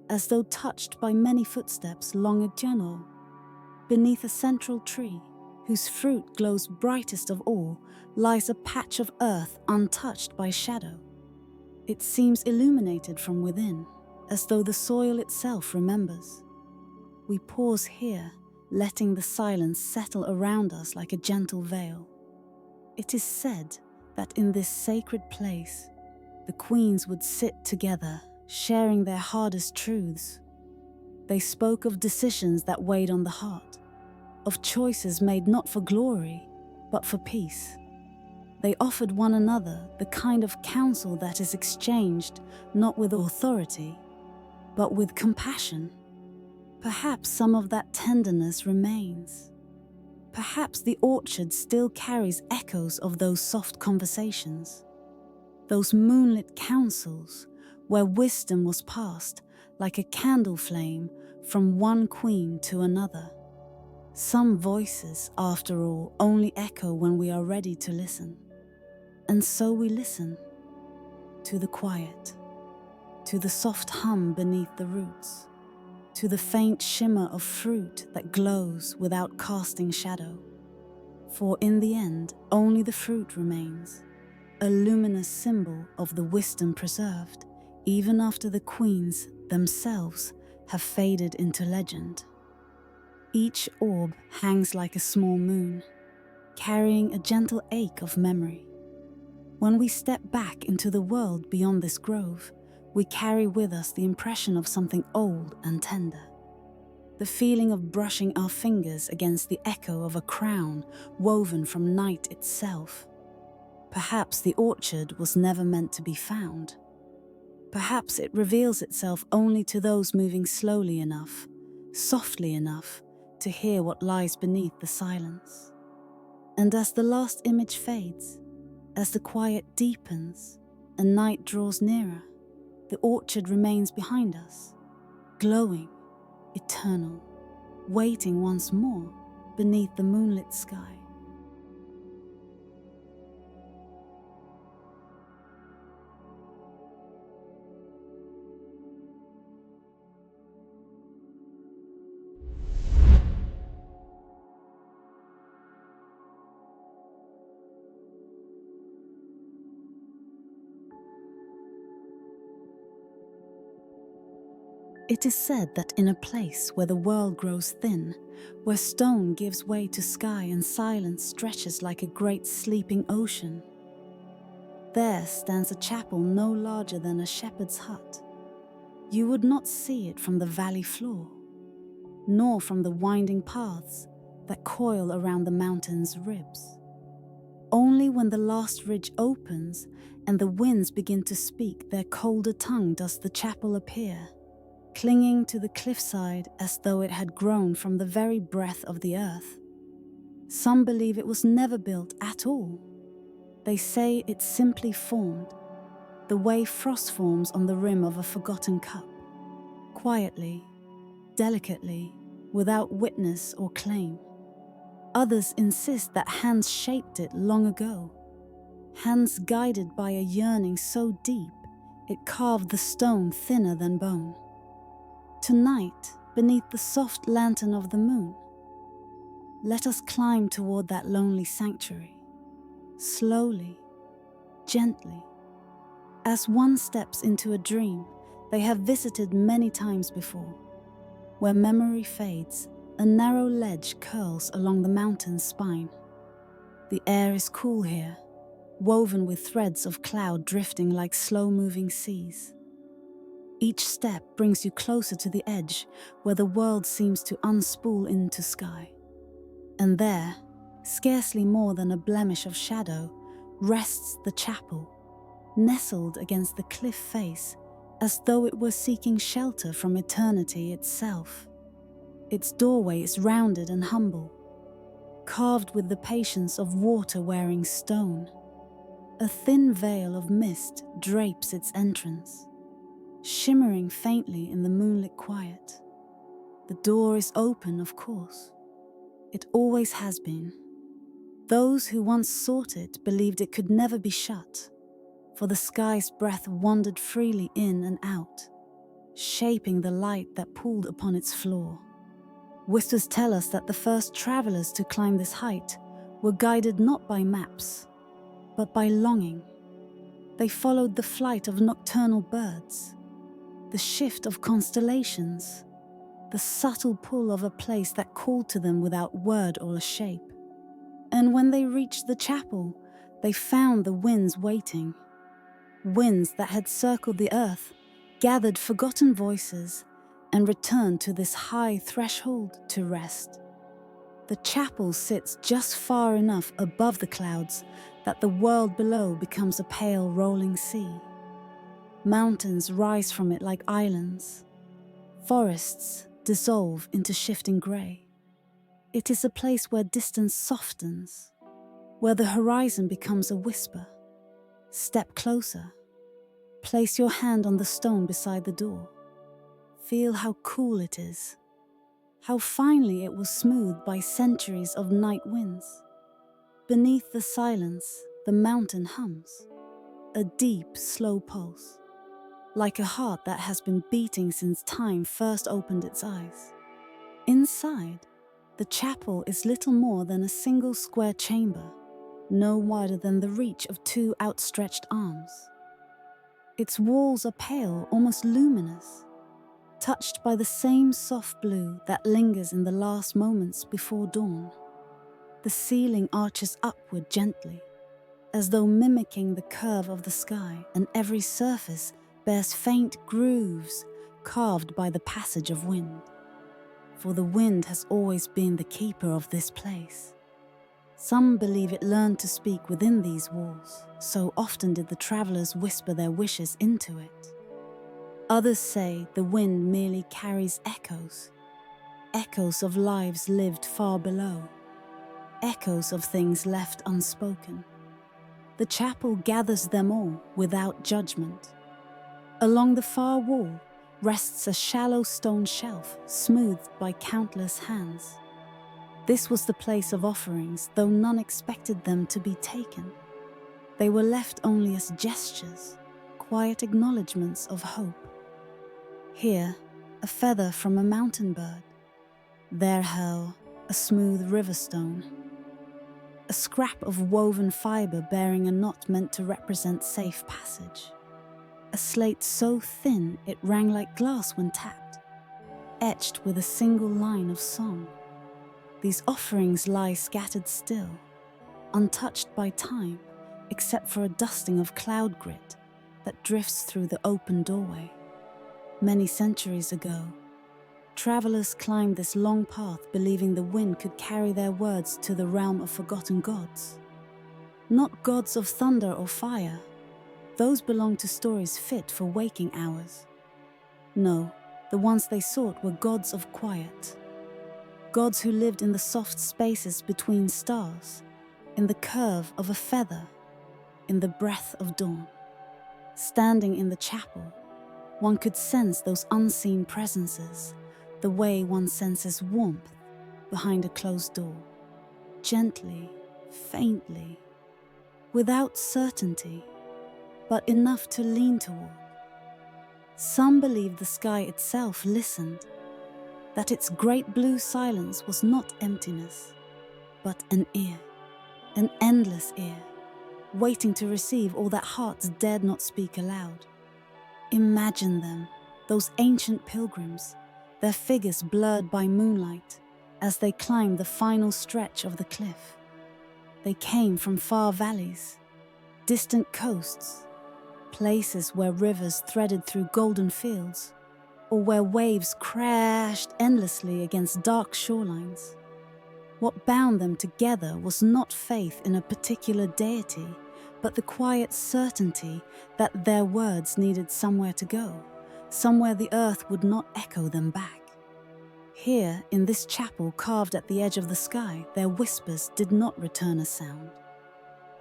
as though touched by many footsteps long ago. Beneath a central tree, whose fruit glows brightest of all, lies a patch of earth untouched by shadow. It seems illuminated from within, as though the soil itself remembers. We pause here, letting the silence settle around us like a gentle veil. It is said that in this sacred place, the queens would sit together, sharing their hardest truths. They spoke of decisions that weighed on the heart, of choices made not for glory, but for peace. They offered one another the kind of counsel that is exchanged not with authority, but with compassion. Perhaps some of that tenderness remains. Perhaps the orchard still carries echoes of those soft conversations, those moonlit counsels where wisdom was passed like a candle flame from one queen to another. Some voices, after all, only echo when we are ready to listen. And so we listen to the quiet, to the soft hum beneath the roots, to the faint shimmer of fruit that glows without casting shadow. For in the end, only the fruit remains, a luminous symbol of the wisdom preserved, even after the queens themselves have faded into legend. Each orb hangs like a small moon, carrying a gentle ache of memory. When we step back into the world beyond this grove, we carry with us the impression of something old and tender. The feeling of brushing our fingers against the echo of a crown woven from night itself. Perhaps the orchard was never meant to be found. Perhaps it reveals itself only to those moving slowly enough, softly enough, to hear what lies beneath the silence. And as the last image fades, as the quiet deepens and night draws nearer, the orchard remains behind us, glowing, eternal, waiting once more beneath the moonlit sky. It is said that in a place where the world grows thin, where stone gives way to sky and silence stretches like a great sleeping ocean, there stands a chapel no larger than a shepherd's hut. You would not see it from the valley floor, nor from the winding paths that coil around the mountain's ribs. Only when the last ridge opens and the winds begin to speak their colder tongue does the chapel appear, clinging to the cliffside as though it had grown from the very breath of the earth. Some believe it was never built at all. They say it simply formed, the way frost forms on the rim of a forgotten cup, quietly, delicately, without witness or claim. Others insist that hands shaped it long ago, hands guided by a yearning so deep it carved the stone thinner than bone. Tonight, beneath the soft lantern of the moon, let us climb toward that lonely sanctuary, slowly, gently. As one steps into a dream they have visited many times before, where memory fades, a narrow ledge curls along the mountain's spine. The air is cool here, woven with threads of cloud drifting like slow-moving seas. Each step brings you closer to the edge where the world seems to unspool into sky. And there, scarcely more than a blemish of shadow, rests the chapel, nestled against the cliff face as though it were seeking shelter from eternity itself. Its doorway is rounded and humble, carved with the patience of water-wearing stone. A thin veil of mist drapes its entrance, shimmering faintly in the moonlit quiet. The door is open, of course. It always has been. Those who once sought it believed it could never be shut, for the sky's breath wandered freely in and out, shaping the light that pooled upon its floor. Whispers tell us that the first travelers to climb this height were guided not by maps, but by longing. They followed the flight of nocturnal birds, the shift of constellations, the subtle pull of a place that called to them without word or a shape. And when they reached the chapel, they found the winds waiting. Winds that had circled the earth, gathered forgotten voices, and returned to this high threshold to rest. The chapel sits just far enough above the clouds that the world below becomes a pale rolling sea. Mountains rise from it like islands. Forests dissolve into shifting grey. It is a place where distance softens, where the horizon becomes a whisper. Step closer. Place your hand on the stone beside the door. Feel how cool it is, how finely it was smoothed by centuries of night winds. Beneath the silence, the mountain hums, a deep, slow pulse, like a heart that has been beating since time first opened its eyes. Inside, the chapel is little more than a single square chamber, no wider than the reach of two outstretched arms. Its walls are pale, almost luminous, touched by the same soft blue that lingers in the last moments before dawn. The ceiling arches upward gently, as though mimicking the curve of the sky, and every surface bears faint grooves carved by the passage of wind. For the wind has always been the keeper of this place. Some believe it learned to speak within these walls, so often did the travelers whisper their wishes into it. Others say the wind merely carries echoes, echoes of lives lived far below, echoes of things left unspoken. The chapel gathers them all without judgment. Along the far wall rests a shallow stone shelf smoothed by countless hands. This was the place of offerings, though none expected them to be taken. They were left only as gestures, quiet acknowledgements of hope. Here, a feather from a mountain bird. There, hell, a smooth river stone. A scrap of woven fibre bearing a knot meant to represent safe passage. A slate so thin it rang like glass when tapped. etched with a single line of song. These offerings lie scattered still, untouched by time, except for a dusting of cloud grit that drifts through the open doorway. Many centuries ago, travelers climbed this long path believing the wind could carry their words to the realm of forgotten gods. Not gods of thunder or fire. Those belonged to stories fit for waking hours. No, the ones they sought were gods of quiet. Gods who lived in the soft spaces between stars, in the curve of a feather, in the breath of dawn. Standing in the chapel, one could sense those unseen presences, the way one senses warmth behind a closed door. Gently, faintly, without certainty, but enough to lean toward. Some believed the sky itself listened, that its great blue silence was not emptiness, but an ear, an endless ear, waiting to receive all that hearts dared not speak aloud. Imagine them, those ancient pilgrims, their figures blurred by moonlight as they climbed the final stretch of the cliff. They came from far valleys, distant coasts, places where rivers threaded through golden fields, or where waves crashed endlessly against dark shorelines. What bound them together was not faith in a particular deity, but the quiet certainty that their words needed somewhere to go, somewhere the earth would not echo them back. Here, in this chapel carved at the edge of the sky, their whispers did not return a sound.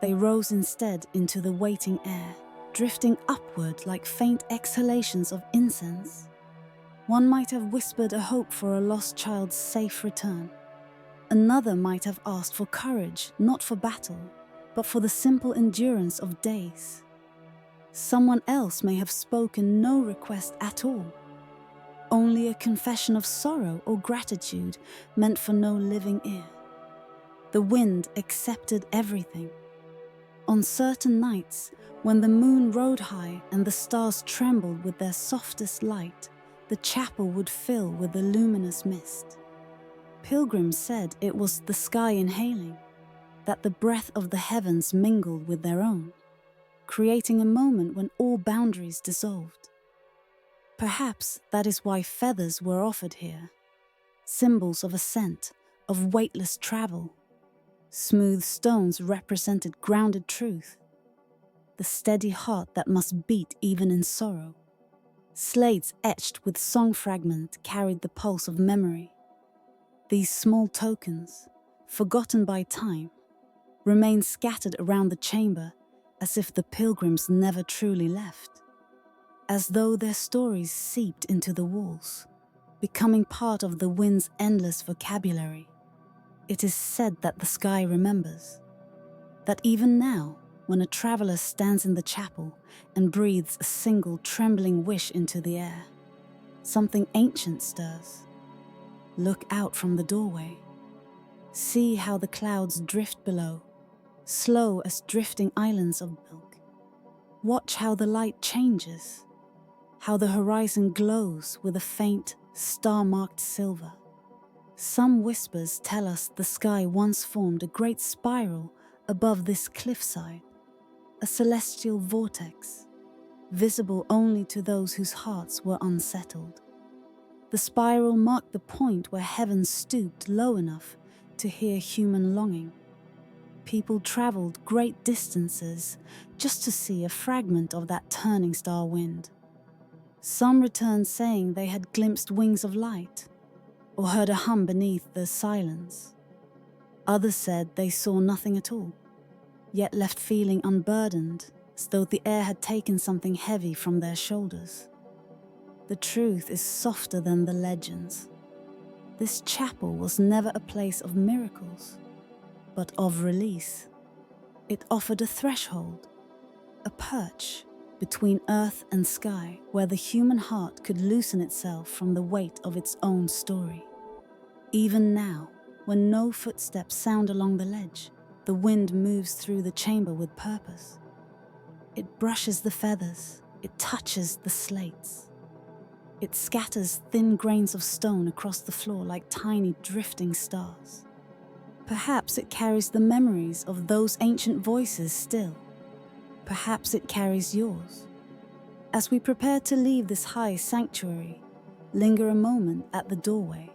They rose instead into the waiting air, drifting upward like faint exhalations of incense. One might have whispered a hope for a lost child's safe return. Another might have asked for courage, not for battle, but for the simple endurance of days. Someone else may have spoken no request at all, only a confession of sorrow or gratitude meant for no living ear. The wind accepted everything. On certain nights, when the moon rode high and the stars trembled with their softest light, the chapel would fill with a luminous mist. Pilgrims said it was the sky inhaling, that the breath of the heavens mingled with their own, creating a moment when all boundaries dissolved. Perhaps that is why feathers were offered here, symbols of ascent, of weightless travel. Smooth stones represented grounded truth, the steady heart that must beat even in sorrow. Slates etched with song fragment carried the pulse of memory. These small tokens, forgotten by time, remained scattered around the chamber as if the pilgrims never truly left, as though their stories seeped into the walls, becoming part of the wind's endless vocabulary. It is said that the sky remembers, that even now, when a traveler stands in the chapel and breathes a single trembling wish into the air, something ancient stirs. Look out from the doorway. See how the clouds drift below, slow as drifting islands of milk. Watch how the light changes, how the horizon glows with a faint, star-marked silver. Some whispers tell us the sky once formed a great spiral above this cliffside, a celestial vortex, visible only to those whose hearts were unsettled. The spiral marked the point where heaven stooped low enough to hear human longing. People traveled great distances just to see a fragment of that turning star wind. Some returned saying they had glimpsed wings of light, or heard a hum beneath the silence. Others said they saw nothing at all, yet left feeling unburdened, as though the air had taken something heavy from their shoulders. The truth is softer than the legends. This chapel was never a place of miracles, but of release. It offered a threshold, a perch between earth and sky where the human heart could loosen itself from the weight of its own story. Even now, when no footsteps sound along the ledge, the wind moves through the chamber with purpose. It brushes the feathers, it touches the slates. It scatters thin grains of stone across the floor like tiny drifting stars. Perhaps it carries the memories of those ancient voices still. Perhaps it carries yours. As we prepare to leave this high sanctuary, linger a moment at the doorway.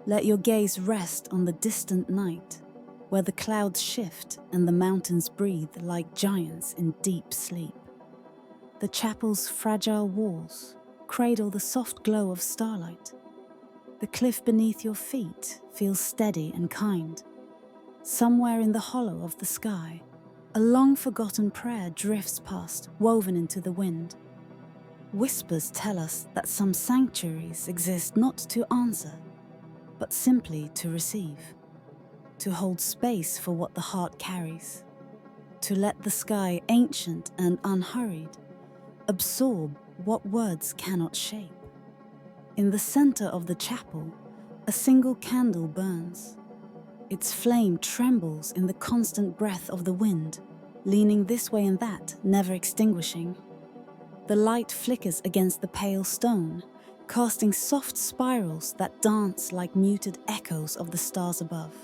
Let your gaze rest on the distant night, where the clouds shift and the mountains breathe like giants in deep sleep. The chapel's fragile walls cradle the soft glow of starlight. The cliff beneath your feet feels steady and kind. Somewhere in the hollow of the sky, a long-forgotten prayer drifts past, woven into the wind. Whispers tell us that some sanctuaries exist not to answer, but simply to receive, to hold space for what the heart carries, to let the sky, ancient and unhurried, absorb what words cannot shape. In the center of the chapel, a single candle burns. Its flame trembles in the constant breath of the wind, leaning this way and that, never extinguishing. The light flickers against the pale stone, casting soft spirals that dance like muted echoes of the stars above.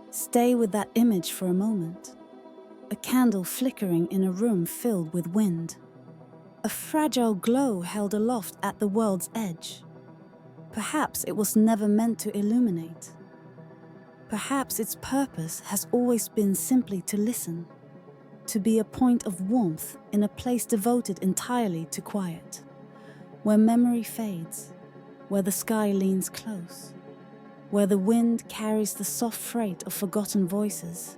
Stay with that image for a moment. A candle flickering in a room filled with wind. A fragile glow held aloft at the world's edge. Perhaps it was never meant to illuminate. Perhaps its purpose has always been simply to listen, to be a point of warmth in a place devoted entirely to quiet, where memory fades, where the sky leans close, where the wind carries the soft freight of forgotten voices.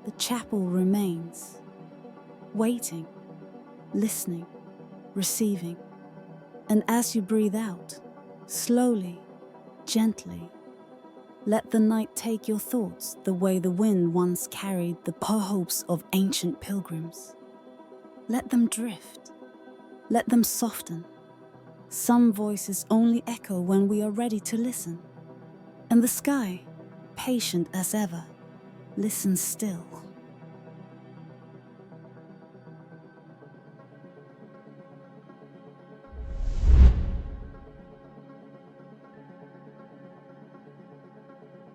The chapel remains, waiting, listening, receiving. And as you breathe out, slowly, gently, let the night take your thoughts the way the wind once carried the hopes of ancient pilgrims. Let them drift. Let them soften. Some voices only echo when we are ready to listen. And the sky, patient as ever, listens still.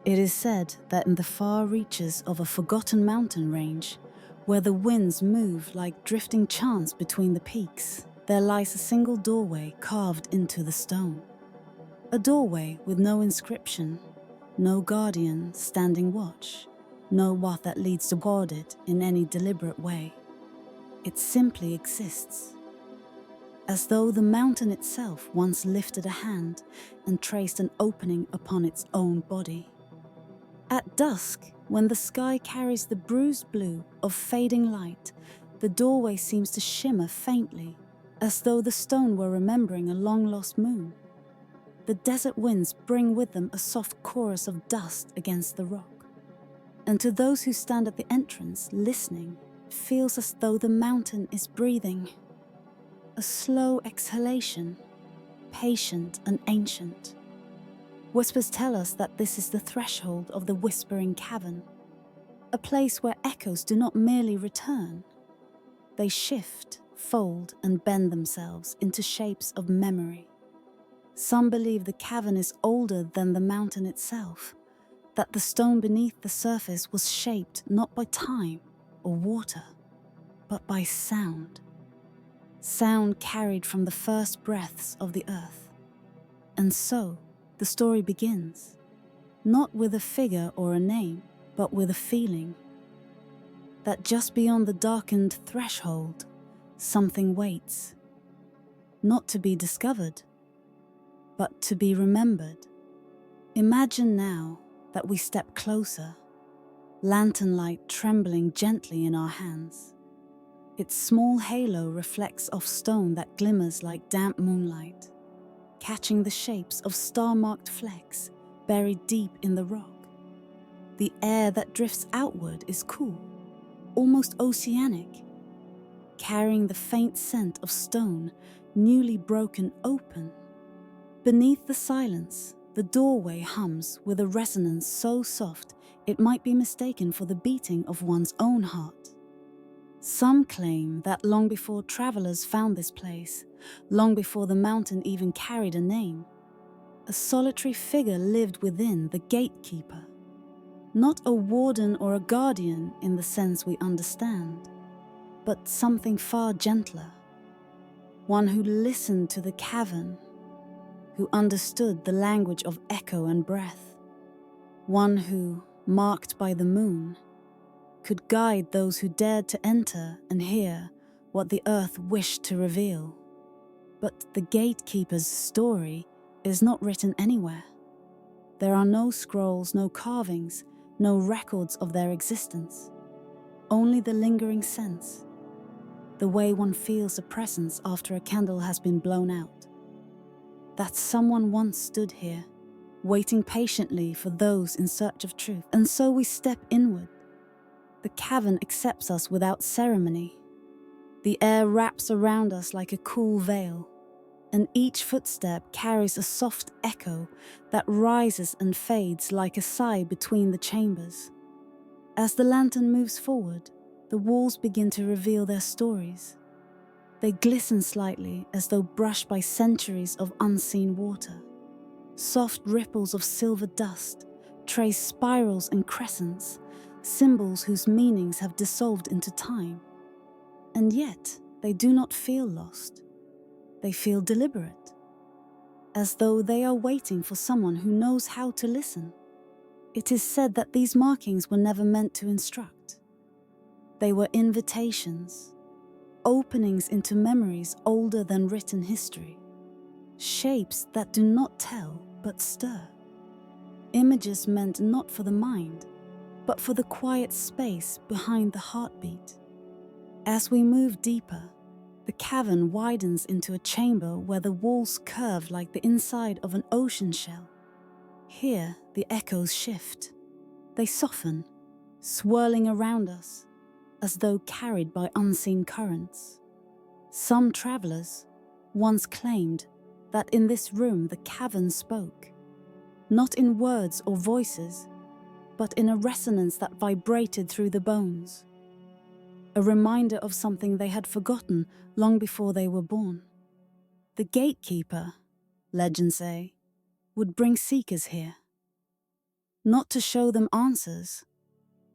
It is said that in the far reaches of a forgotten mountain range, where the winds move like drifting chants between the peaks, there lies a single doorway carved into the stone. A doorway with no inscription, no guardian standing watch, no path that leads toward it in any deliberate way. It simply exists, as though the mountain itself once lifted a hand and traced an opening upon its own body. At dusk, when the sky carries the bruised blue of fading light, the doorway seems to shimmer faintly, as though the stone were remembering a long-lost moon. The desert winds bring with them a soft chorus of dust against the rock. And to those who stand at the entrance, listening, it feels as though the mountain is breathing. A slow exhalation, patient and ancient. Whispers tell us that this is the threshold of the whispering cavern, a place where echoes do not merely return. They shift, fold, and bend themselves into shapes of memory. Some believe the cavern is older than the mountain itself, that the stone beneath the surface was shaped not by time or water, but by sound. Sound carried from the first breaths of the earth. And so, the story begins, not with a figure or a name, but with a feeling. That just beyond the darkened threshold, something waits. Not to be discovered, but to be remembered. Imagine now that we step closer, lantern light trembling gently in our hands. Its small halo reflects off stone that glimmers like damp moonlight, catching the shapes of star-marked flecks buried deep in the rock. The air that drifts outward is cool, almost oceanic, carrying the faint scent of stone newly broken open. Beneath the silence, the doorway hums with a resonance so soft it might be mistaken for the beating of one's own heart. Some claim that long before travelers found this place, long before the mountain even carried a name, a solitary figure lived within, the gatekeeper. Not a warden or a guardian in the sense we understand, but something far gentler. One who listened to the cavern, who understood the language of echo and breath. One who, marked by the moon, could guide those who dared to enter and hear what the earth wished to reveal. But the gatekeeper's story is not written anywhere. There are no scrolls, no carvings, no records of their existence. Only the lingering sense, the way one feels a presence after a candle has been blown out. That someone once stood here, waiting patiently for those in search of truth. And so we step inward. The cavern accepts us without ceremony. The air wraps around us like a cool veil, and each footstep carries a soft echo that rises and fades like a sigh between the chambers. As the lantern moves forward, the walls begin to reveal their stories. They glisten slightly as though brushed by centuries of unseen water. Soft ripples of silver dust trace spirals and crescents, symbols whose meanings have dissolved into time. And yet, they do not feel lost. They feel deliberate, as though they are waiting for someone who knows how to listen. It is said that these markings were never meant to instruct. They were invitations, openings into memories older than written history, shapes that do not tell but stir, images meant not for the mind, but for the quiet space behind the heartbeat. As we move deeper, the cavern widens into a chamber where the walls curve like the inside of an ocean shell. Here, the echoes shift. They soften, swirling around us, as though carried by unseen currents. Some travelers once claimed that in this room the cavern spoke, not in words or voices, but in a resonance that vibrated through the bones. A reminder of something they had forgotten long before they were born. The gatekeeper, legends say, would bring seekers here, not to show them answers,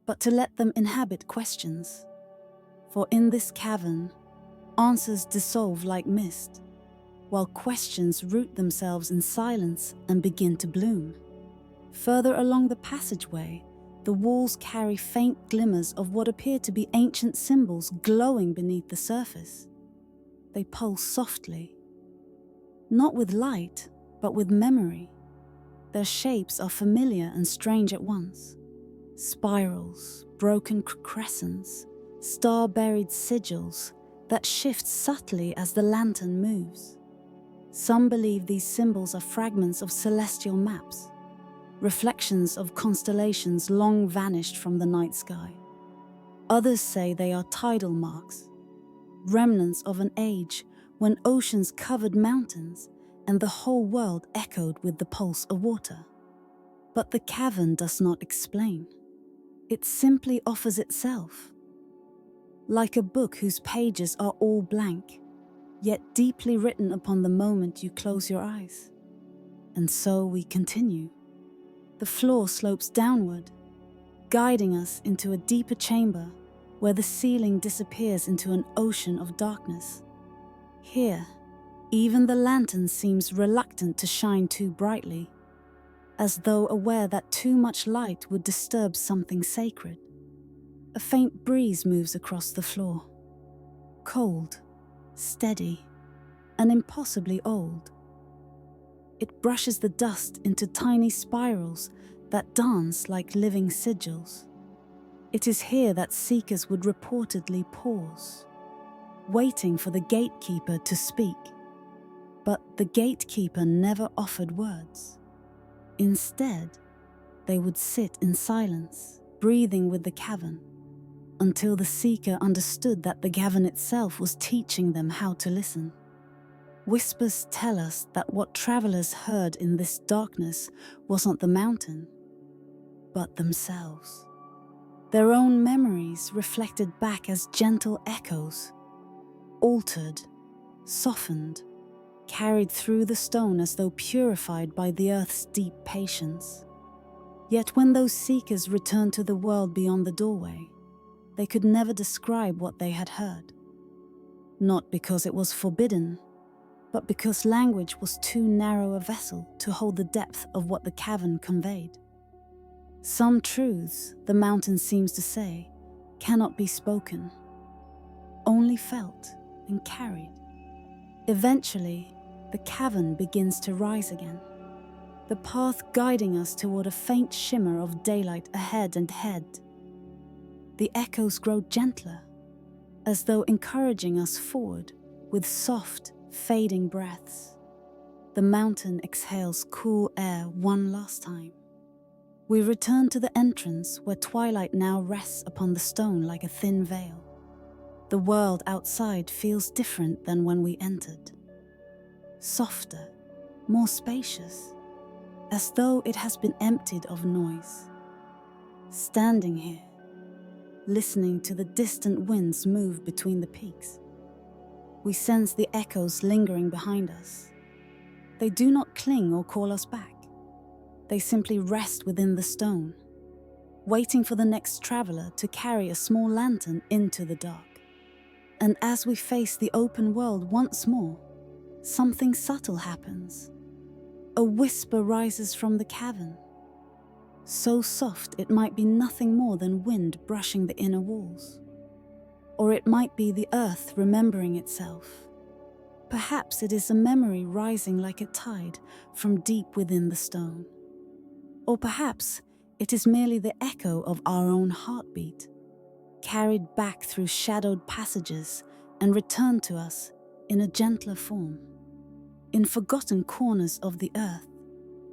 but to let them inhabit questions. For in this cavern, answers dissolve like mist, while questions root themselves in silence and begin to bloom. Further along the passageway, the walls carry faint glimmers of what appear to be ancient symbols glowing beneath the surface. They pulse softly, not with light, but with memory. Their shapes are familiar and strange at once. Spirals, broken crescents, star-buried sigils that shift subtly as the lantern moves. Some believe these symbols are fragments of celestial maps, reflections of constellations long vanished from the night sky. Others say they are tidal marks, remnants of an age when oceans covered mountains and the whole world echoed with the pulse of water. But the cavern does not explain. It simply offers itself, like a book whose pages are all blank, yet deeply written upon the moment you close your eyes. And so we continue. The floor slopes downward, guiding us into a deeper chamber where the ceiling disappears into an ocean of darkness. Here, even the lantern seems reluctant to shine too brightly, as though aware that too much light would disturb something sacred. A faint breeze moves across the floor, cold, steady, and impossibly old. It brushes the dust into tiny spirals that dance like living sigils. It is here that seekers would reportedly pause, waiting for the gatekeeper to speak. But the gatekeeper never offered words. Instead, they would sit in silence, breathing with the cavern, until the seeker understood that the cavern itself was teaching them how to listen. Whispers tell us that what travelers heard in this darkness wasn't the mountain, but themselves. their own memories reflected back as gentle echoes, altered, softened, carried through the stone as though purified by the earth's deep patience. Yet when those seekers returned to the world beyond the doorway, they could never describe what they had heard. Not because it was forbidden, but because language was too narrow a vessel to hold the depth of what the cavern conveyed. Some truths, the mountain seems to say, cannot be spoken, only felt and carried. Eventually, the cavern begins to rise again, the path guiding us toward a faint shimmer of daylight ahead and head. The echoes grow gentler, as though encouraging us forward with soft, fading breaths. The mountain exhales cool air one last time. We return to the entrance where twilight now rests upon the stone like a thin veil. The world outside feels different than when we entered. Softer, more spacious, as though it has been emptied of noise. Standing here, listening to the distant winds move between the peaks, we sense the echoes lingering behind us. They do not cling or call us back. They simply rest within the stone, waiting for the next traveler to carry a small lantern into the dark. And as we face the open world once more, something subtle happens. A whisper rises from the cavern, so soft it might be nothing more than wind brushing the inner walls. Or it might be the earth remembering itself. Perhaps it is a memory rising like a tide from deep within the stone. Or perhaps it is merely the echo of our own heartbeat, carried back through shadowed passages and returned to us in a gentler form. In forgotten corners of the earth,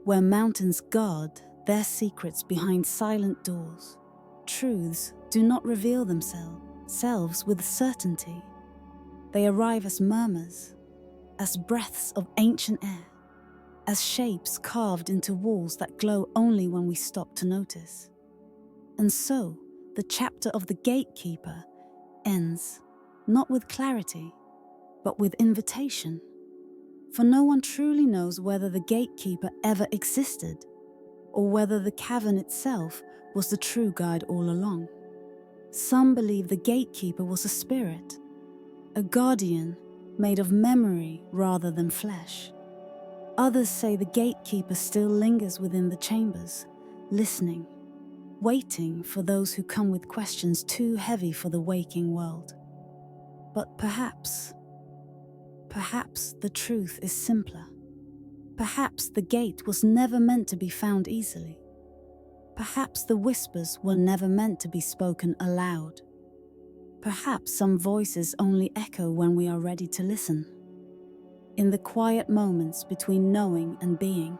where mountains guard their secrets behind silent doors, truths do not reveal themselves with certainty. They arrive as murmurs, as breaths of ancient air, as shapes carved into walls that glow only when we stop to notice. And so, the chapter of the gatekeeper ends, not with clarity, but with invitation. For no one truly knows whether the gatekeeper ever existed, or whether the cavern itself was the true guide all along. Some believe the gatekeeper was a spirit, a guardian made of memory rather than flesh. Others say the gatekeeper still lingers within the chambers, listening, waiting for those who come with questions too heavy for the waking world. But perhaps the truth is simpler. Perhaps the gate was never meant to be found easily. Perhaps the whispers were never meant to be spoken aloud. Perhaps some voices only echo when we are ready to listen. In the quiet moments between knowing and being.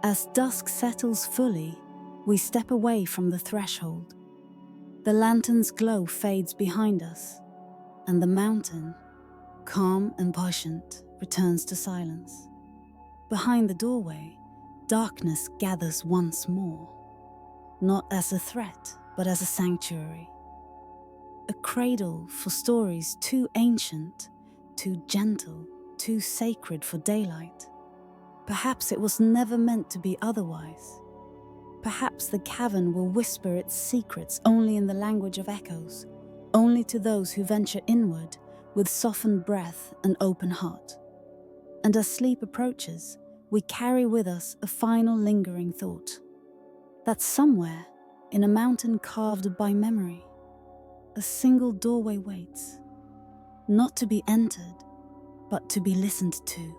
As dusk settles fully, we step away from the threshold. The lantern's glow fades behind us, and the mountain, calm and patient, returns to silence. Behind the doorway, darkness gathers once more, not as a threat, but as a sanctuary. A cradle for stories too ancient, too gentle, too sacred for daylight. Perhaps it was never meant to be otherwise. Perhaps the cavern will whisper its secrets only in the language of echoes, only to those who venture inward with softened breath and open heart. And as sleep approaches, we carry with us a final lingering thought. That somewhere, in a mountain carved by memory, a single doorway waits, not to be entered, but to be listened to.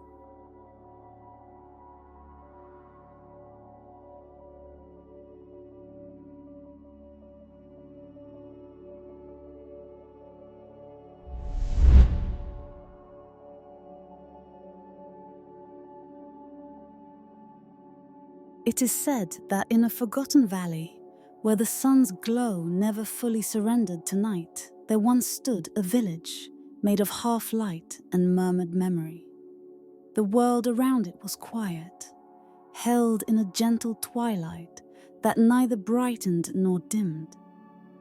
It is said that in a forgotten valley, where the sun's glow never fully surrendered to night, there once stood a village made of half light and murmured memory. The world around it was quiet, held in a gentle twilight that neither brightened nor dimmed.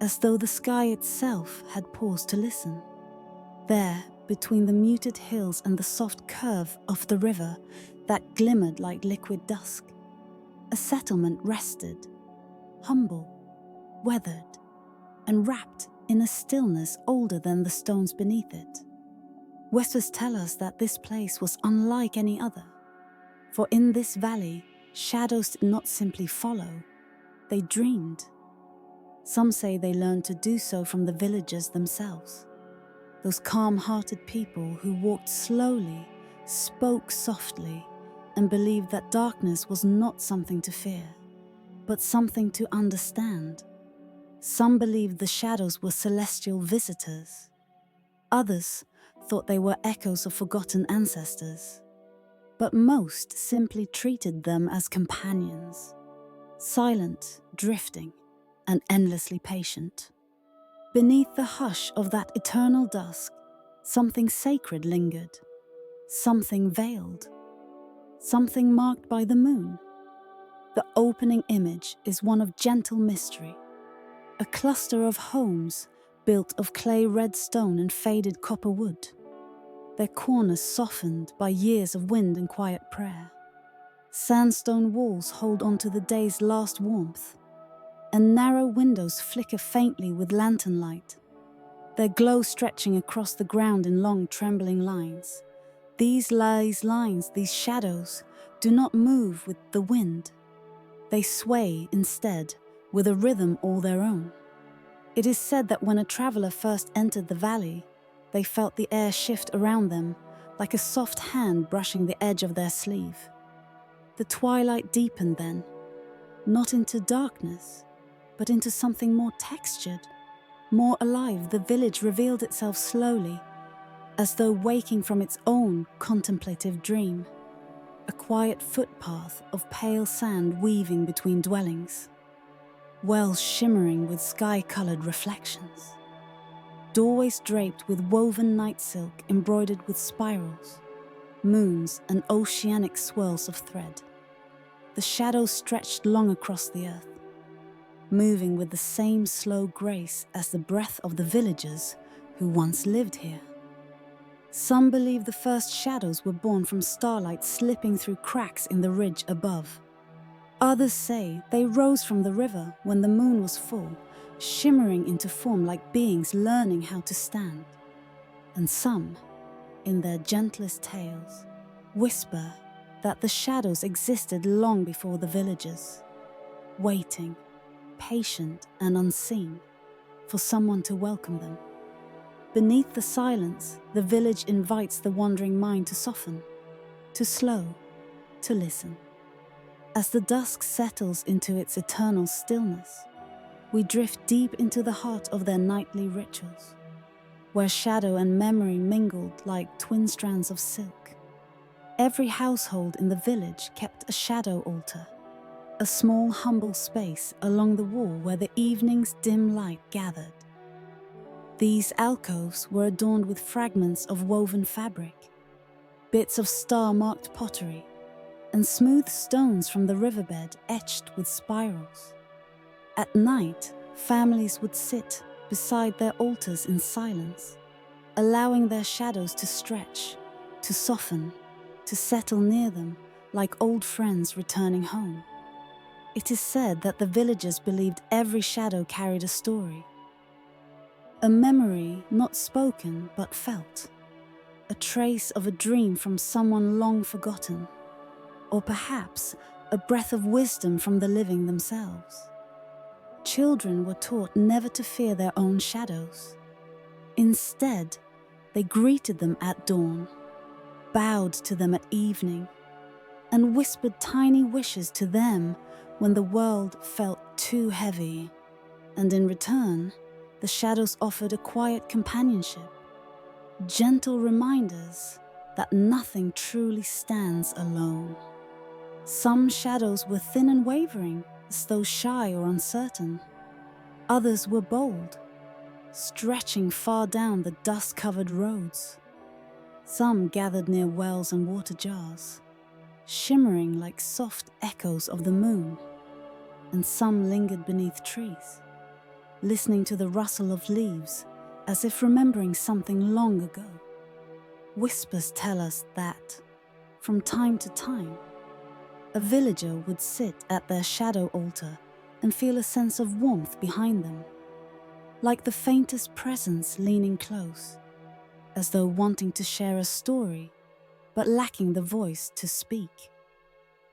as though the sky itself had paused to listen. There, between the muted hills and the soft curve of the river that glimmered like liquid dusk, a settlement rested, humble, weathered, and wrapped in a stillness older than the stones beneath it. Whispers tell us that this place was unlike any other, for in this valley, shadows did not simply follow, they dreamed. Some say they learned to do so from the villagers themselves, those calm-hearted people who walked slowly, spoke softly, and believed that darkness was not something to fear, but something to understand. Some believed the shadows were celestial visitors. Others thought they were echoes of forgotten ancestors. But most simply treated them as companions, silent, drifting, and endlessly patient. Beneath the hush of that eternal dusk, something sacred lingered, something veiled, something marked by the moon. The opening image is one of gentle mystery, a cluster of homes built of clay red stone and faded copper wood, their corners softened by years of wind and quiet prayer. Sandstone walls hold on to the day's last warmth, and narrow windows flicker faintly with lantern light, their glow stretching across the ground in long trembling lines. These lines, these shadows, do not move with the wind. They sway instead with a rhythm all their own. It is said that when a traveler first entered the valley, they felt the air shift around them like a soft hand brushing the edge of their sleeve. The twilight deepened then, not into darkness, but into something more textured, more alive. The village revealed itself slowly, as though waking from its own contemplative dream. A quiet footpath of pale sand weaving between dwellings, wells shimmering with sky-colored reflections, doorways draped with woven night silk embroidered with spirals, moons and oceanic swirls of thread. The shadows stretched long across the earth, moving with the same slow grace as the breath of the villagers who once lived here. Some believe the first shadows were born from starlight slipping through cracks in the ridge above. Others say they rose from the river when the moon was full, shimmering into form like beings learning how to stand. And some, in their gentlest tales, whisper that the shadows existed long before the villagers, waiting, patient and unseen, for someone to welcome them. Beneath the silence, the village invites the wandering mind to soften, to slow, to listen. As the dusk settles into its eternal stillness, we drift deep into the heart of their nightly rituals, where shadow and memory mingled like twin strands of silk. Every household in the village kept a shadow altar, a small humble space along the wall where the evening's dim light gathered. These alcoves were adorned with fragments of woven fabric, bits of star-marked pottery, and smooth stones from the riverbed etched with spirals. At night, families would sit beside their altars in silence, allowing their shadows to stretch, to soften, to settle near them like old friends returning home. It is said that the villagers believed every shadow carried a story, a memory not spoken but felt, a trace of a dream from someone long forgotten, or perhaps a breath of wisdom from the living themselves. Children were taught never to fear their own shadows. Instead, they greeted them at dawn, bowed to them at evening, and whispered tiny wishes to them when the world felt too heavy. And in return, the shadows offered a quiet companionship, gentle reminders that nothing truly stands alone. Some shadows were thin and wavering, as though shy or uncertain. Others were bold, stretching far down the dust-covered roads. Some gathered near wells and water jars, shimmering like soft echoes of the moon, and some lingered beneath trees, listening to the rustle of leaves as if remembering something long ago. Whispers tell us that, from time to time, a villager would sit at their shadow altar and feel a sense of warmth behind them, like the faintest presence leaning close, as though wanting to share a story but lacking the voice to speak.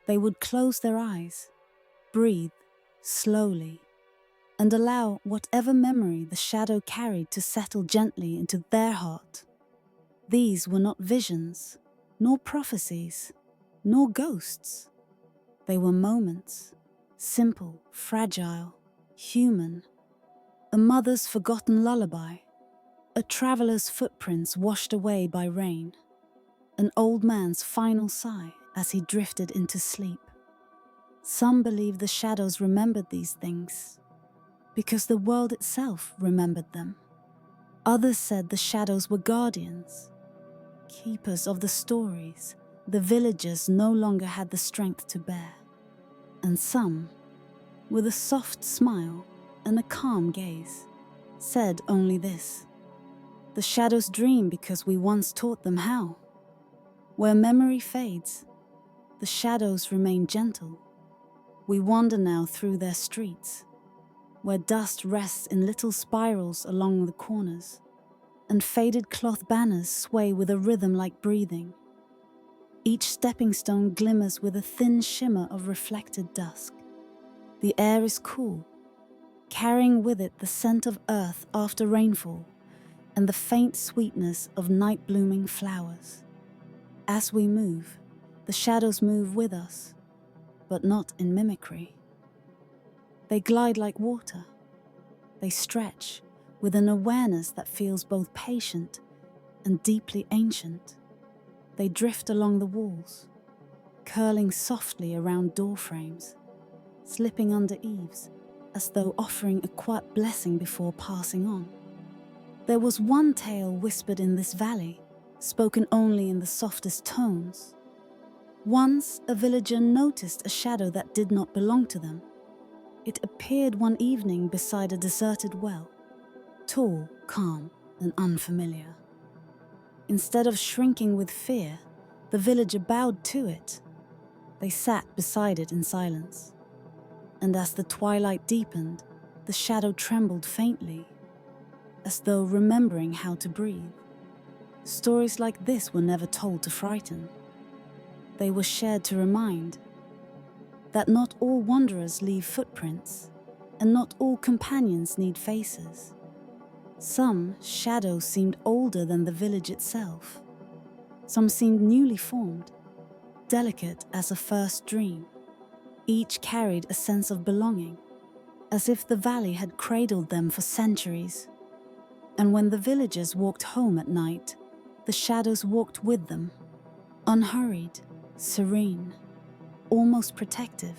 They would close their eyes, breathe slowly, and allow whatever memory the shadow carried to settle gently into their heart. These were not visions, nor prophecies, nor ghosts. They were moments, simple, fragile, human. A mother's forgotten lullaby, a traveler's footprints washed away by rain, an old man's final sigh as he drifted into sleep. Some believe the shadows remembered these things because the world itself remembered them. Others said the shadows were guardians, keepers of the stories the villagers no longer had the strength to bear. And some, with a soft smile and a calm gaze, said only this: the shadows dream because we once taught them how. Where memory fades, the shadows remain gentle. We wander now through their streets, where dust rests in little spirals along the corners, and faded cloth banners sway with a rhythm like breathing. Each stepping stone glimmers with a thin shimmer of reflected dusk. The air is cool, carrying with it the scent of earth after rainfall and the faint sweetness of night-blooming flowers. As we move, the shadows move with us, but not in mimicry. They glide like water. They stretch with an awareness that feels both patient and deeply ancient. They drift along the walls, curling softly around door frames, slipping under eaves as though offering a quiet blessing before passing on. There was one tale whispered in this valley, spoken only in the softest tones. Once a villager noticed a shadow that did not belong to them. It appeared one evening beside a deserted well, tall, calm, and unfamiliar. Instead of shrinking with fear, the villager bowed to it. They sat beside it in silence. And as the twilight deepened, the shadow trembled faintly, as though remembering how to breathe. Stories like this were never told to frighten. They were shared to remind that not all wanderers leave footprints, and not all companions need faces. Some shadows seemed older than the village itself. Some seemed newly formed, delicate as a first dream. Each carried a sense of belonging, as if the valley had cradled them for centuries. And when the villagers walked home at night, the shadows walked with them, unhurried, serene, almost protective.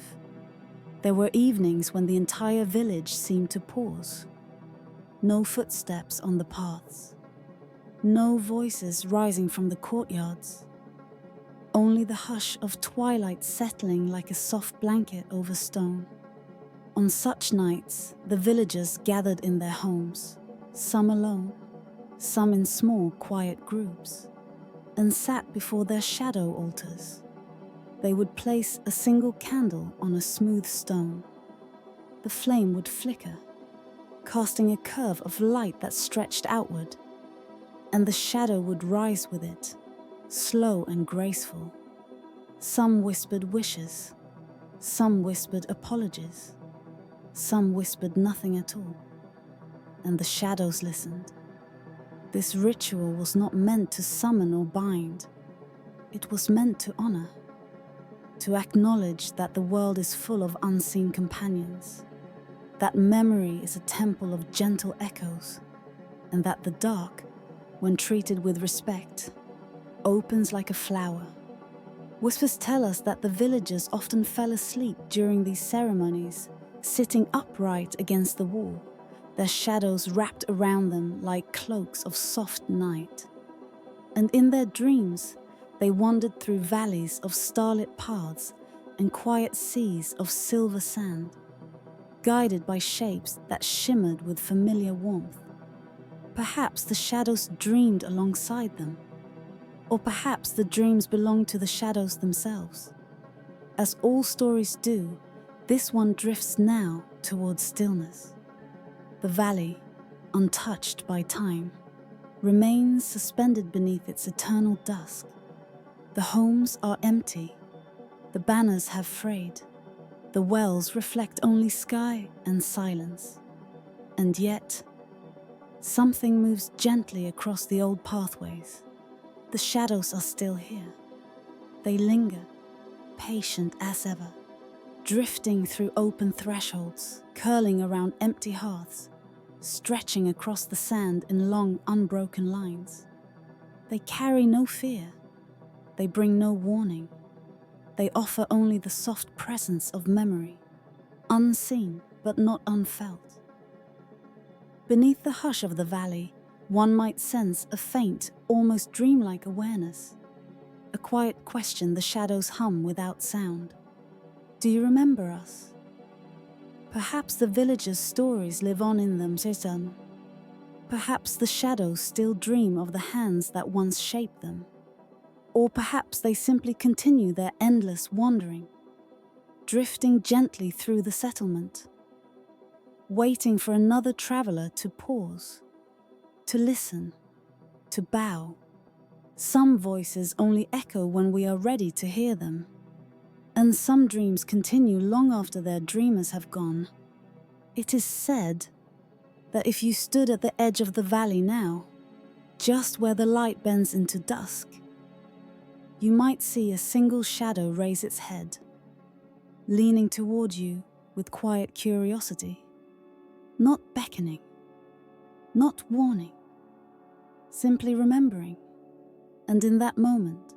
There were evenings when the entire village seemed to pause. No footsteps on the paths, no voices rising from the courtyards, only the hush of twilight settling like a soft blanket over stone. On such nights, the villagers gathered in their homes, some alone, some in small, quiet groups, and sat before their shadow altars. They would place a single candle on a smooth stone. The flame would flicker, casting a curve of light that stretched outward, and the shadow would rise with it, slow and graceful. Some whispered wishes, some whispered apologies, some whispered nothing at all, and the shadows listened. This ritual was not meant to summon or bind. It was meant to honor, to acknowledge that the world is full of unseen companions, that memory is a temple of gentle echoes, and that the dark, when treated with respect, opens like a flower. Whispers tell us that the villagers often fell asleep during these ceremonies, sitting upright against the wall, their shadows wrapped around them like cloaks of soft night. And in their dreams, they wandered through valleys of starlit paths and quiet seas of silver sand. guided by shapes that shimmered with familiar warmth. Perhaps the shadows dreamed alongside them, or perhaps the dreams belonged to the shadows themselves. As all stories do, this one drifts now towards stillness. The valley, untouched by time, remains suspended beneath its eternal dusk. The homes are empty, the banners have frayed, the wells reflect only sky and silence. And yet, something moves gently across the old pathways. The shadows are still here. They linger, patient as ever, drifting through open thresholds, curling around empty hearths, stretching across the sand in long, unbroken lines. They carry no fear. They bring no warning. They offer only the soft presence of memory, unseen but not unfelt. Beneath the hush of the valley, one might sense a faint, almost dreamlike awareness, a quiet question the shadows hum without sound. Do you remember us? Perhaps the villagers' stories live on in them, Sesan. Perhaps the shadows still dream of the hands that once shaped them. Or perhaps they simply continue their endless wandering, drifting gently through the settlement, waiting for another traveler to pause, to listen, to bow. Some voices only echo when we are ready to hear them, and some dreams continue long after their dreamers have gone. It is said that if you stood at the edge of the valley now, just where the light bends into dusk, you might see a single shadow raise its head, leaning toward you with quiet curiosity, not beckoning, not warning, simply remembering. And in that moment,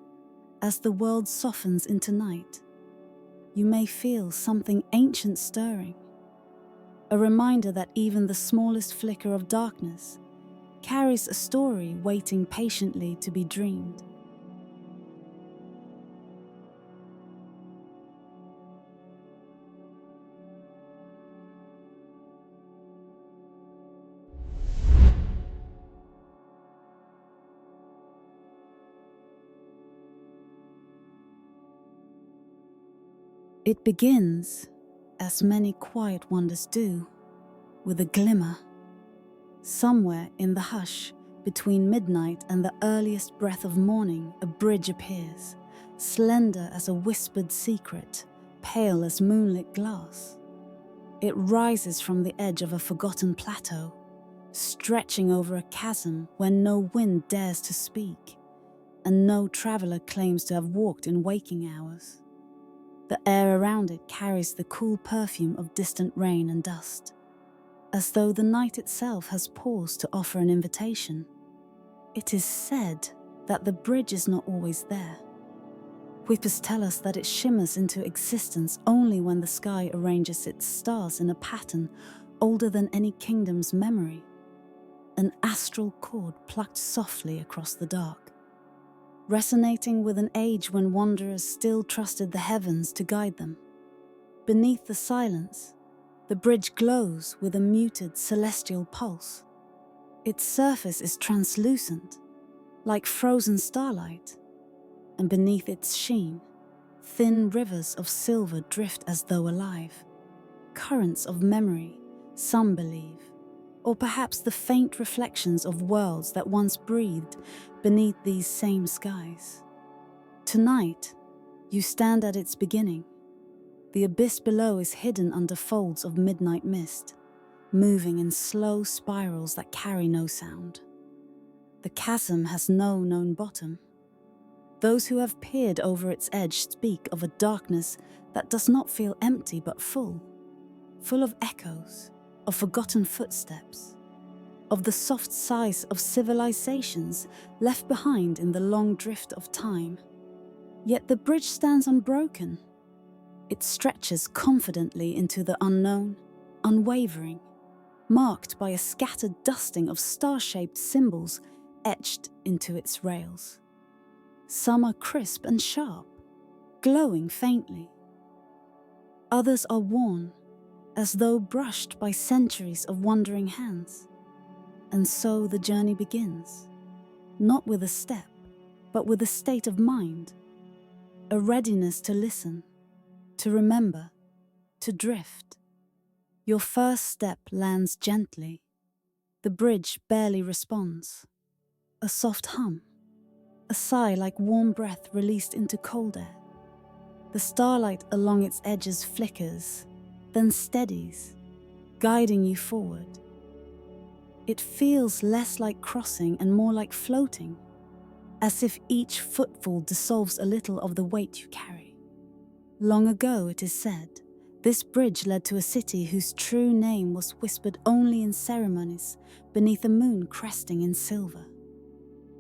as the world softens into night, you may feel something ancient stirring, a reminder that even the smallest flicker of darkness carries a story waiting patiently to be dreamed. It begins, as many quiet wonders do, with a glimmer. Somewhere in the hush, between midnight and the earliest breath of morning, a bridge appears, slender as a whispered secret, pale as moonlit glass. It rises from the edge of a forgotten plateau, stretching over a chasm where no wind dares to speak, and no traveler claims to have walked in waking hours. The air around it carries the cool perfume of distant rain and dust, as though the night itself has paused to offer an invitation. It is said that the bridge is not always there. Whispers tell us that it shimmers into existence only when the sky arranges its stars in a pattern older than any kingdom's memory, an astral chord plucked softly across the dark, resonating with an age when wanderers still trusted the heavens to guide them. Beneath the silence, the bridge glows with a muted celestial pulse. Its surface is translucent, like frozen starlight, and beneath its sheen, thin rivers of silver drift as though alive, currents of memory, some believe, or perhaps the faint reflections of worlds that once breathed beneath these same skies. Tonight, you stand at its beginning. The abyss below is hidden under folds of midnight mist, moving in slow spirals that carry no sound. The chasm has no known bottom. Those who have peered over its edge speak of a darkness that does not feel empty but full of echoes, of forgotten footsteps, of the soft sighs of civilizations left behind in the long drift of time. Yet the bridge stands unbroken. It stretches confidently into the unknown, unwavering, marked by a scattered dusting of star-shaped symbols etched into its rails. Some are crisp and sharp, glowing faintly. Others are worn, as though brushed by centuries of wandering hands. And so the journey begins, not with a step, but with a state of mind, a readiness to listen, to remember, to drift. Your first step lands gently. The bridge barely responds. A soft hum, a sigh like warm breath released into cold air. The starlight along its edges flickers, then steadies, guiding you forward. It feels less like crossing and more like floating, as if each footfall dissolves a little of the weight you carry. Long ago, it is said, this bridge led to a city whose true name was whispered only in ceremonies beneath a moon cresting in silver.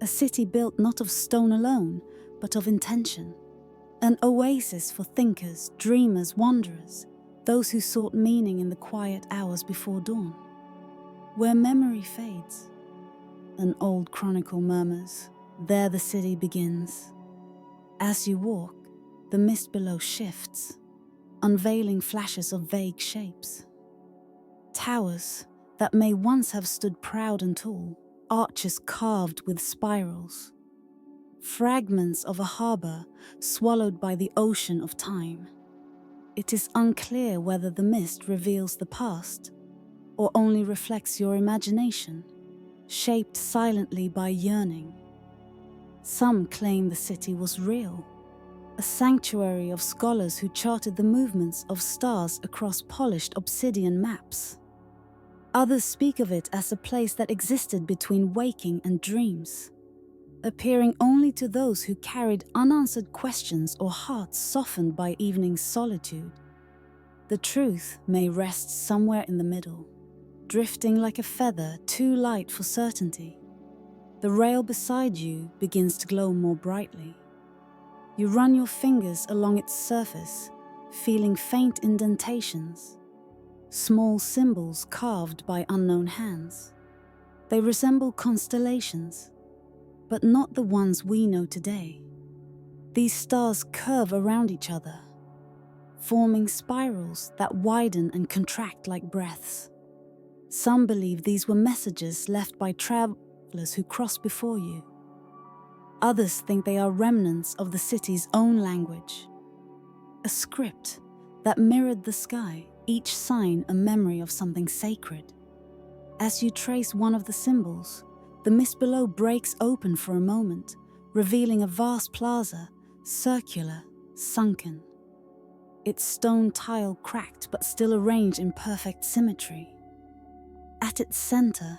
A city built not of stone alone, but of intention. An oasis for thinkers, dreamers, wanderers, those who sought meaning in the quiet hours before dawn. Where memory fades, an old chronicle murmurs, there the city begins. As you walk, the mist below shifts, unveiling flashes of vague shapes. Towers that may once have stood proud and tall, arches carved with spirals. Fragments of a harbor swallowed by the ocean of time. It is unclear whether the mist reveals the past or only reflects your imagination, shaped silently by yearning. Some claim the city was real, a sanctuary of scholars who charted the movements of stars across polished obsidian maps. Others speak of it as a place that existed between waking and dreams, appearing only to those who carried unanswered questions or hearts softened by evening's solitude. The truth may rest somewhere in the middle, drifting like a feather too light for certainty. The rail beside you begins to glow more brightly. You run your fingers along its surface, feeling faint indentations, small symbols carved by unknown hands. They resemble constellations, but not the ones we know today. These stars curve around each other, forming spirals that widen and contract like breaths. Some believe these were messages left by travelers who crossed before you. Others think they are remnants of the city's own language, a script that mirrored the sky, each sign a memory of something sacred. As you trace one of the symbols, the mist below breaks open for a moment, revealing a vast plaza, circular, sunken. Its stone tile cracked but still arranged in perfect symmetry. At its center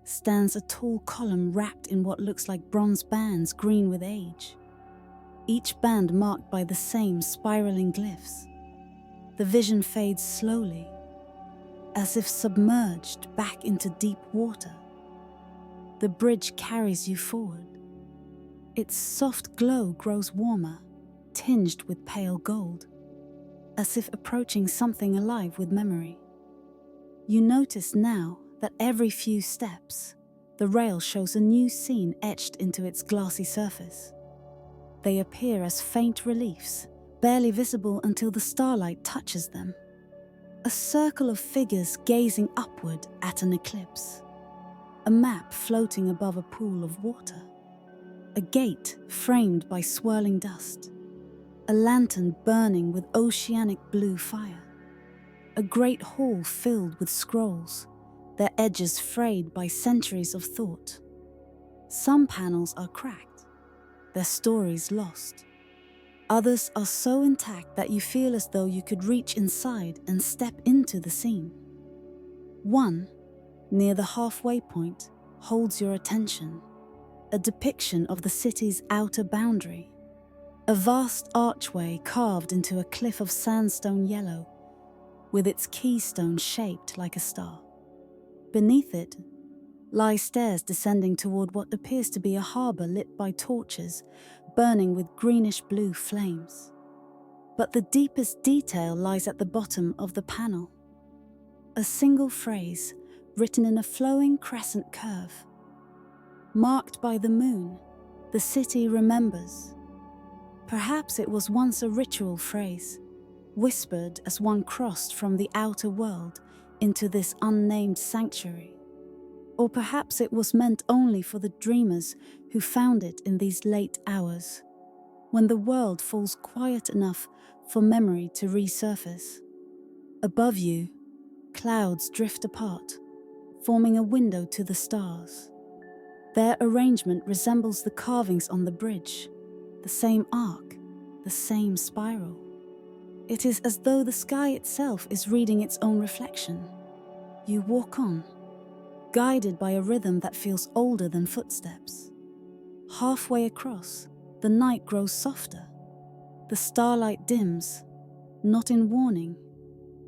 stands a tall column wrapped in what looks like bronze bands green with age, each band marked by the same spiraling glyphs. The vision fades slowly, as if submerged back into deep water. The bridge carries you forward. Its soft glow grows warmer, tinged with pale gold, as if approaching something alive with memory. You notice now that every few steps, the rail shows a new scene etched into its glassy surface. They appear as faint reliefs, barely visible until the starlight touches them. A circle of figures gazing upward at an eclipse. A map floating above a pool of water. A gate framed by swirling dust. A lantern burning with oceanic blue fire. A great hall filled with scrolls, their edges frayed by centuries of thought. Some panels are cracked, their stories lost. Others are so intact that you feel as though you could reach inside and step into the scene. One, near the halfway point, holds your attention, a depiction of the city's outer boundary. A vast archway carved into a cliff of sandstone yellow, with its keystone shaped like a star. Beneath it lie stairs descending toward what appears to be a harbor lit by torches burning with greenish-blue flames. But the deepest detail lies at the bottom of the panel. A single phrase written in a flowing crescent curve. Marked by the moon, the city remembers. Perhaps it was once a ritual phrase, whispered as one crossed from the outer world into this unnamed sanctuary. Or perhaps it was meant only for the dreamers who found it in these late hours, when the world falls quiet enough for memory to resurface. Above you, clouds drift apart, forming a window to the stars. Their arrangement resembles the carvings on the bridge, the same arc, the same spiral. It is as though the sky itself is reading its own reflection. You walk on, guided by a rhythm that feels older than footsteps. Halfway across, the night grows softer. The starlight dims, not in warning,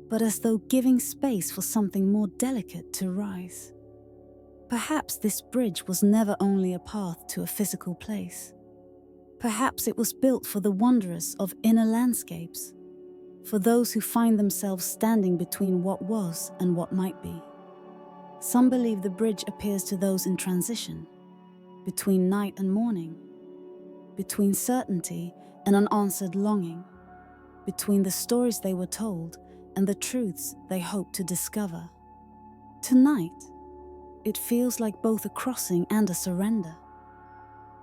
but as though giving space for something more delicate to rise. Perhaps this bridge was never only a path to a physical place. Perhaps it was built for the wanderers of inner landscapes, for those who find themselves standing between what was and what might be. Some believe the bridge appears to those in transition, between night and morning, between certainty and unanswered longing, between the stories they were told and the truths they hoped to discover. Tonight, it feels like both a crossing and a surrender.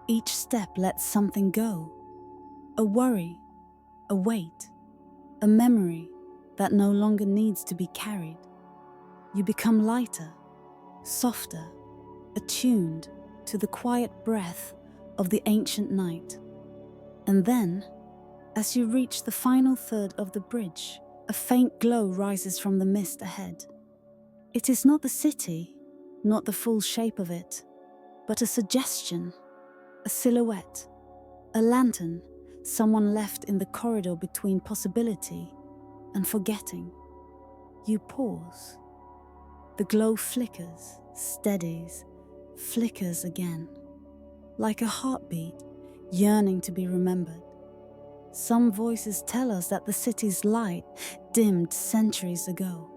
Each step lets something go, a worry, a weight, a memory that no longer needs to be carried. You become lighter, softer, attuned to the quiet breath of the ancient night. And then, as you reach the final third of the bridge, a faint glow rises from the mist ahead. It is not the city, not the full shape of it, but a suggestion, a silhouette, a lantern someone left in the corridor between possibility and forgetting. You pause. The glow flickers, steadies, flickers again, like a heartbeat yearning to be remembered. Some voices tell us that the city's light dimmed centuries ago,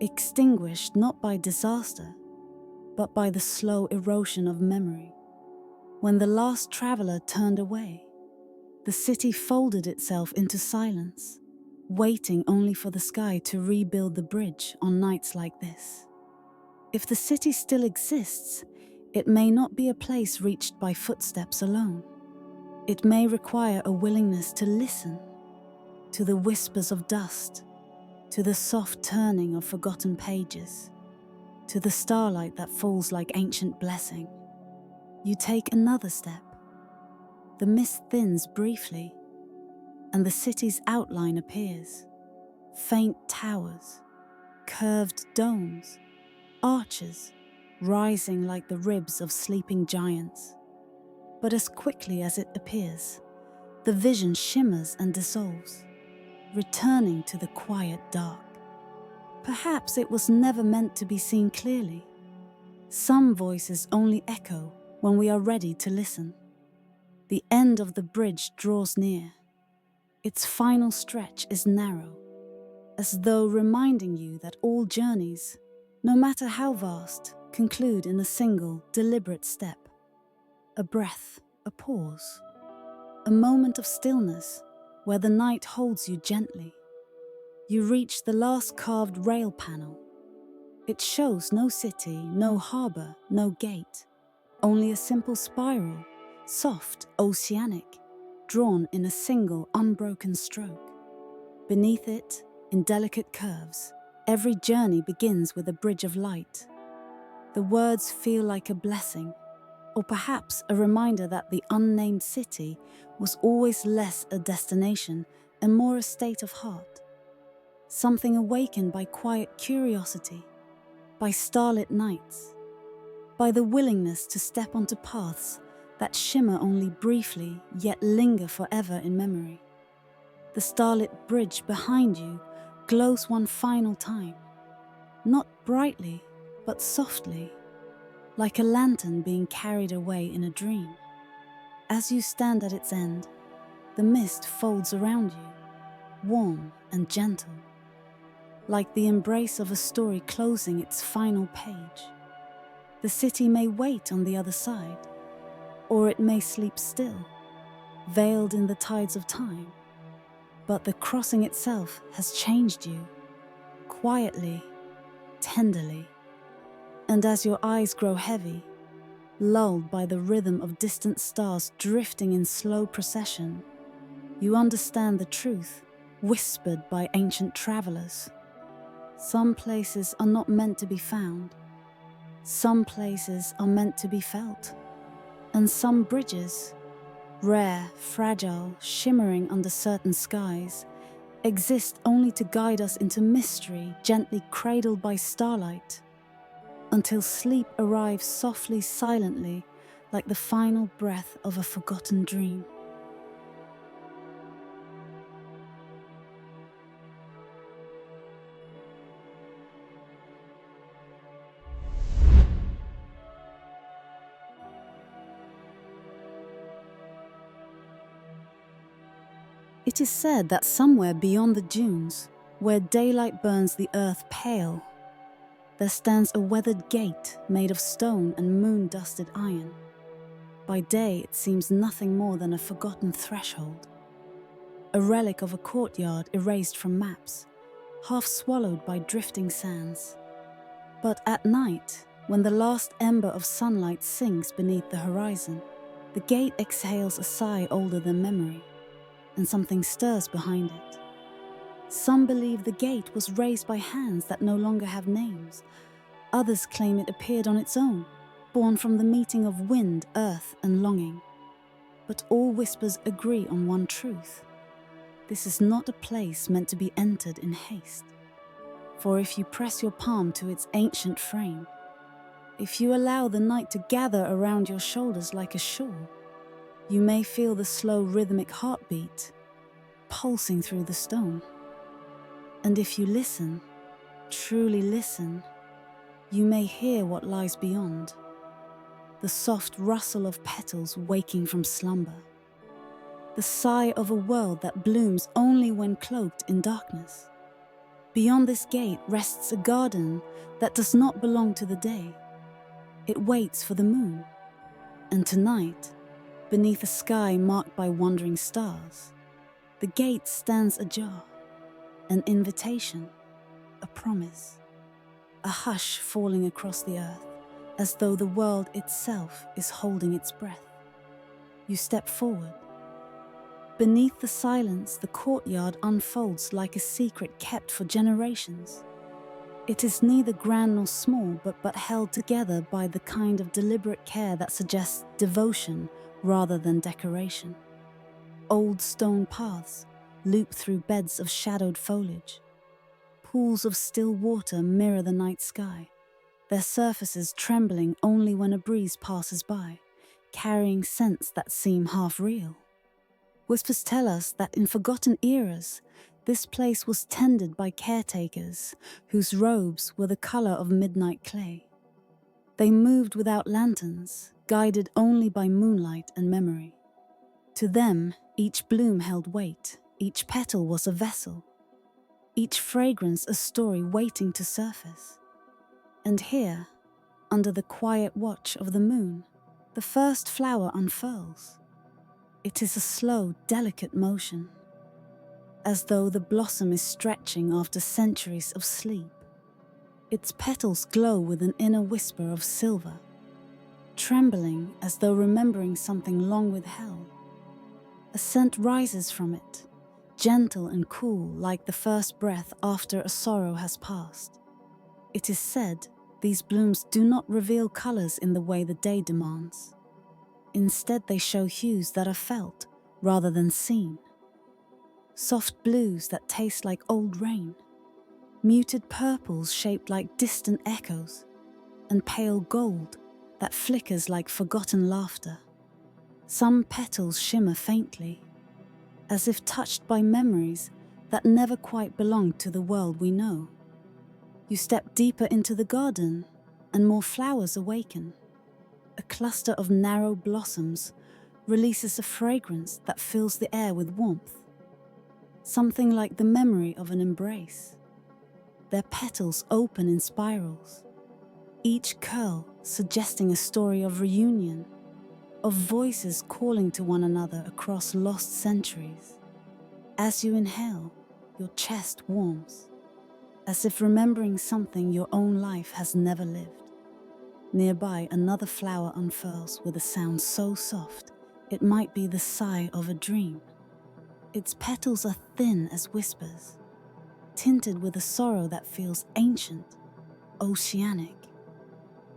extinguished not by disaster, but by the slow erosion of memory. When the last traveler turned away, the city folded itself into silence, waiting only for the sky to rebuild the bridge on nights like this. If the city still exists, it may not be a place reached by footsteps alone. It may require a willingness to listen to the whispers of dust, to the soft turning of forgotten pages, to the starlight that falls like ancient blessing. You take another step. The mist thins briefly, and the city's outline appears. Faint towers, curved domes, arches, rising like the ribs of sleeping giants. But as quickly as it appears, the vision shimmers and dissolves, returning to the quiet dark. Perhaps it was never meant to be seen clearly. Some voices only echo when we are ready to listen. The end of the bridge draws near. Its final stretch is narrow, as though reminding you that all journeys, no matter how vast, conclude in a single, deliberate step. A breath, a pause, a moment of stillness where the night holds you gently. You reach the last carved rail panel. It shows no city, no harbour, no gate, only a simple spiral, soft, oceanic, drawn in a single, unbroken stroke. Beneath it, in delicate curves, every journey begins with a bridge of light. The words feel like a blessing, or perhaps a reminder that the unnamed city was always less a destination and more a state of heart. Something awakened by quiet curiosity, by starlit nights, by the willingness to step onto paths that shimmer only briefly yet linger forever in memory. The starlit bridge behind you glows one final time, not brightly, but softly, like a lantern being carried away in a dream. As you stand at its end, the mist folds around you, warm and gentle, like the embrace of a story closing its final page. The city may wait on the other side, or it may sleep still, veiled in the tides of time. but the crossing itself has changed you, quietly, tenderly. And as your eyes grow heavy, lulled by the rhythm of distant stars drifting in slow procession, you understand the truth whispered by ancient travelers. Some places are not meant to be found. Some places are meant to be felt. And some bridges, rare, fragile, shimmering under certain skies, exist only to guide us into mystery, gently cradled by starlight, until sleep arrives softly, silently, like the final breath of a forgotten dream. It is said that somewhere beyond the dunes, where daylight burns the earth pale, there stands a weathered gate made of stone and moon-dusted iron. By day it seems nothing more than a forgotten threshold, a relic of a courtyard erased from maps, half swallowed by drifting sands. But at night, when the last ember of sunlight sinks beneath the horizon, the gate exhales a sigh older than memory, and something stirs behind it. Some believe the gate was raised by hands that no longer have names. Others claim it appeared on its own, born from the meeting of wind, earth, and longing. But all whispers agree on one truth. This is not a place meant to be entered in haste. For if you press your palm to its ancient frame, if you allow the night to gather around your shoulders like a shawl, you may feel the slow rhythmic heartbeat pulsing through the stone. And if you listen, truly listen, you may hear what lies beyond, the soft rustle of petals waking from slumber, the sigh of a world that blooms only when cloaked in darkness. Beyond this gate rests a garden that does not belong to the day. It waits for the moon. And tonight, beneath a sky marked by wandering stars, the gate stands ajar, an invitation, a promise, a hush falling across the earth, as though the world itself is holding its breath. You step forward. Beneath the silence, the courtyard unfolds like a secret kept for generations. It is neither grand nor small, but held together by the kind of deliberate care that suggests devotion rather than decoration. Old stone paths loop through beds of shadowed foliage. Pools of still water mirror the night sky, their surfaces trembling only when a breeze passes by, carrying scents that seem half real. Whispers tell us that in forgotten eras, this place was tended by caretakers whose robes were the color of midnight clay. They moved without lanterns, guided only by moonlight and memory. To them, each bloom held weight, each petal was a vessel, each fragrance a story waiting to surface. And here, under the quiet watch of the moon, the first flower unfurls. It is a slow, delicate motion, as though the blossom is stretching after centuries of sleep. Its petals glow with an inner whisper of silver, trembling as though remembering something long withheld. A scent rises from it, gentle and cool like the first breath after a sorrow has passed. It is said these blooms do not reveal colors in the way the day demands. Instead, they show hues that are felt rather than seen. Soft blues that taste like old rain, muted purples shaped like distant echoes, and pale gold that flickers like forgotten laughter. Some petals shimmer faintly, as if touched by memories that never quite belonged to the world we know. You step deeper into the garden, and more flowers awaken. A cluster of narrow blossoms releases a fragrance that fills the air with warmth, something like the memory of an embrace. Their petals open in spirals, each curl suggesting a story of reunion, of voices calling to one another across lost centuries. As you inhale, your chest warms, as if remembering something your own life has never lived. Nearby, another flower unfurls with a sound so soft, it might be the sigh of a dream. Its petals are thin as whispers, tinted with a sorrow that feels ancient, oceanic.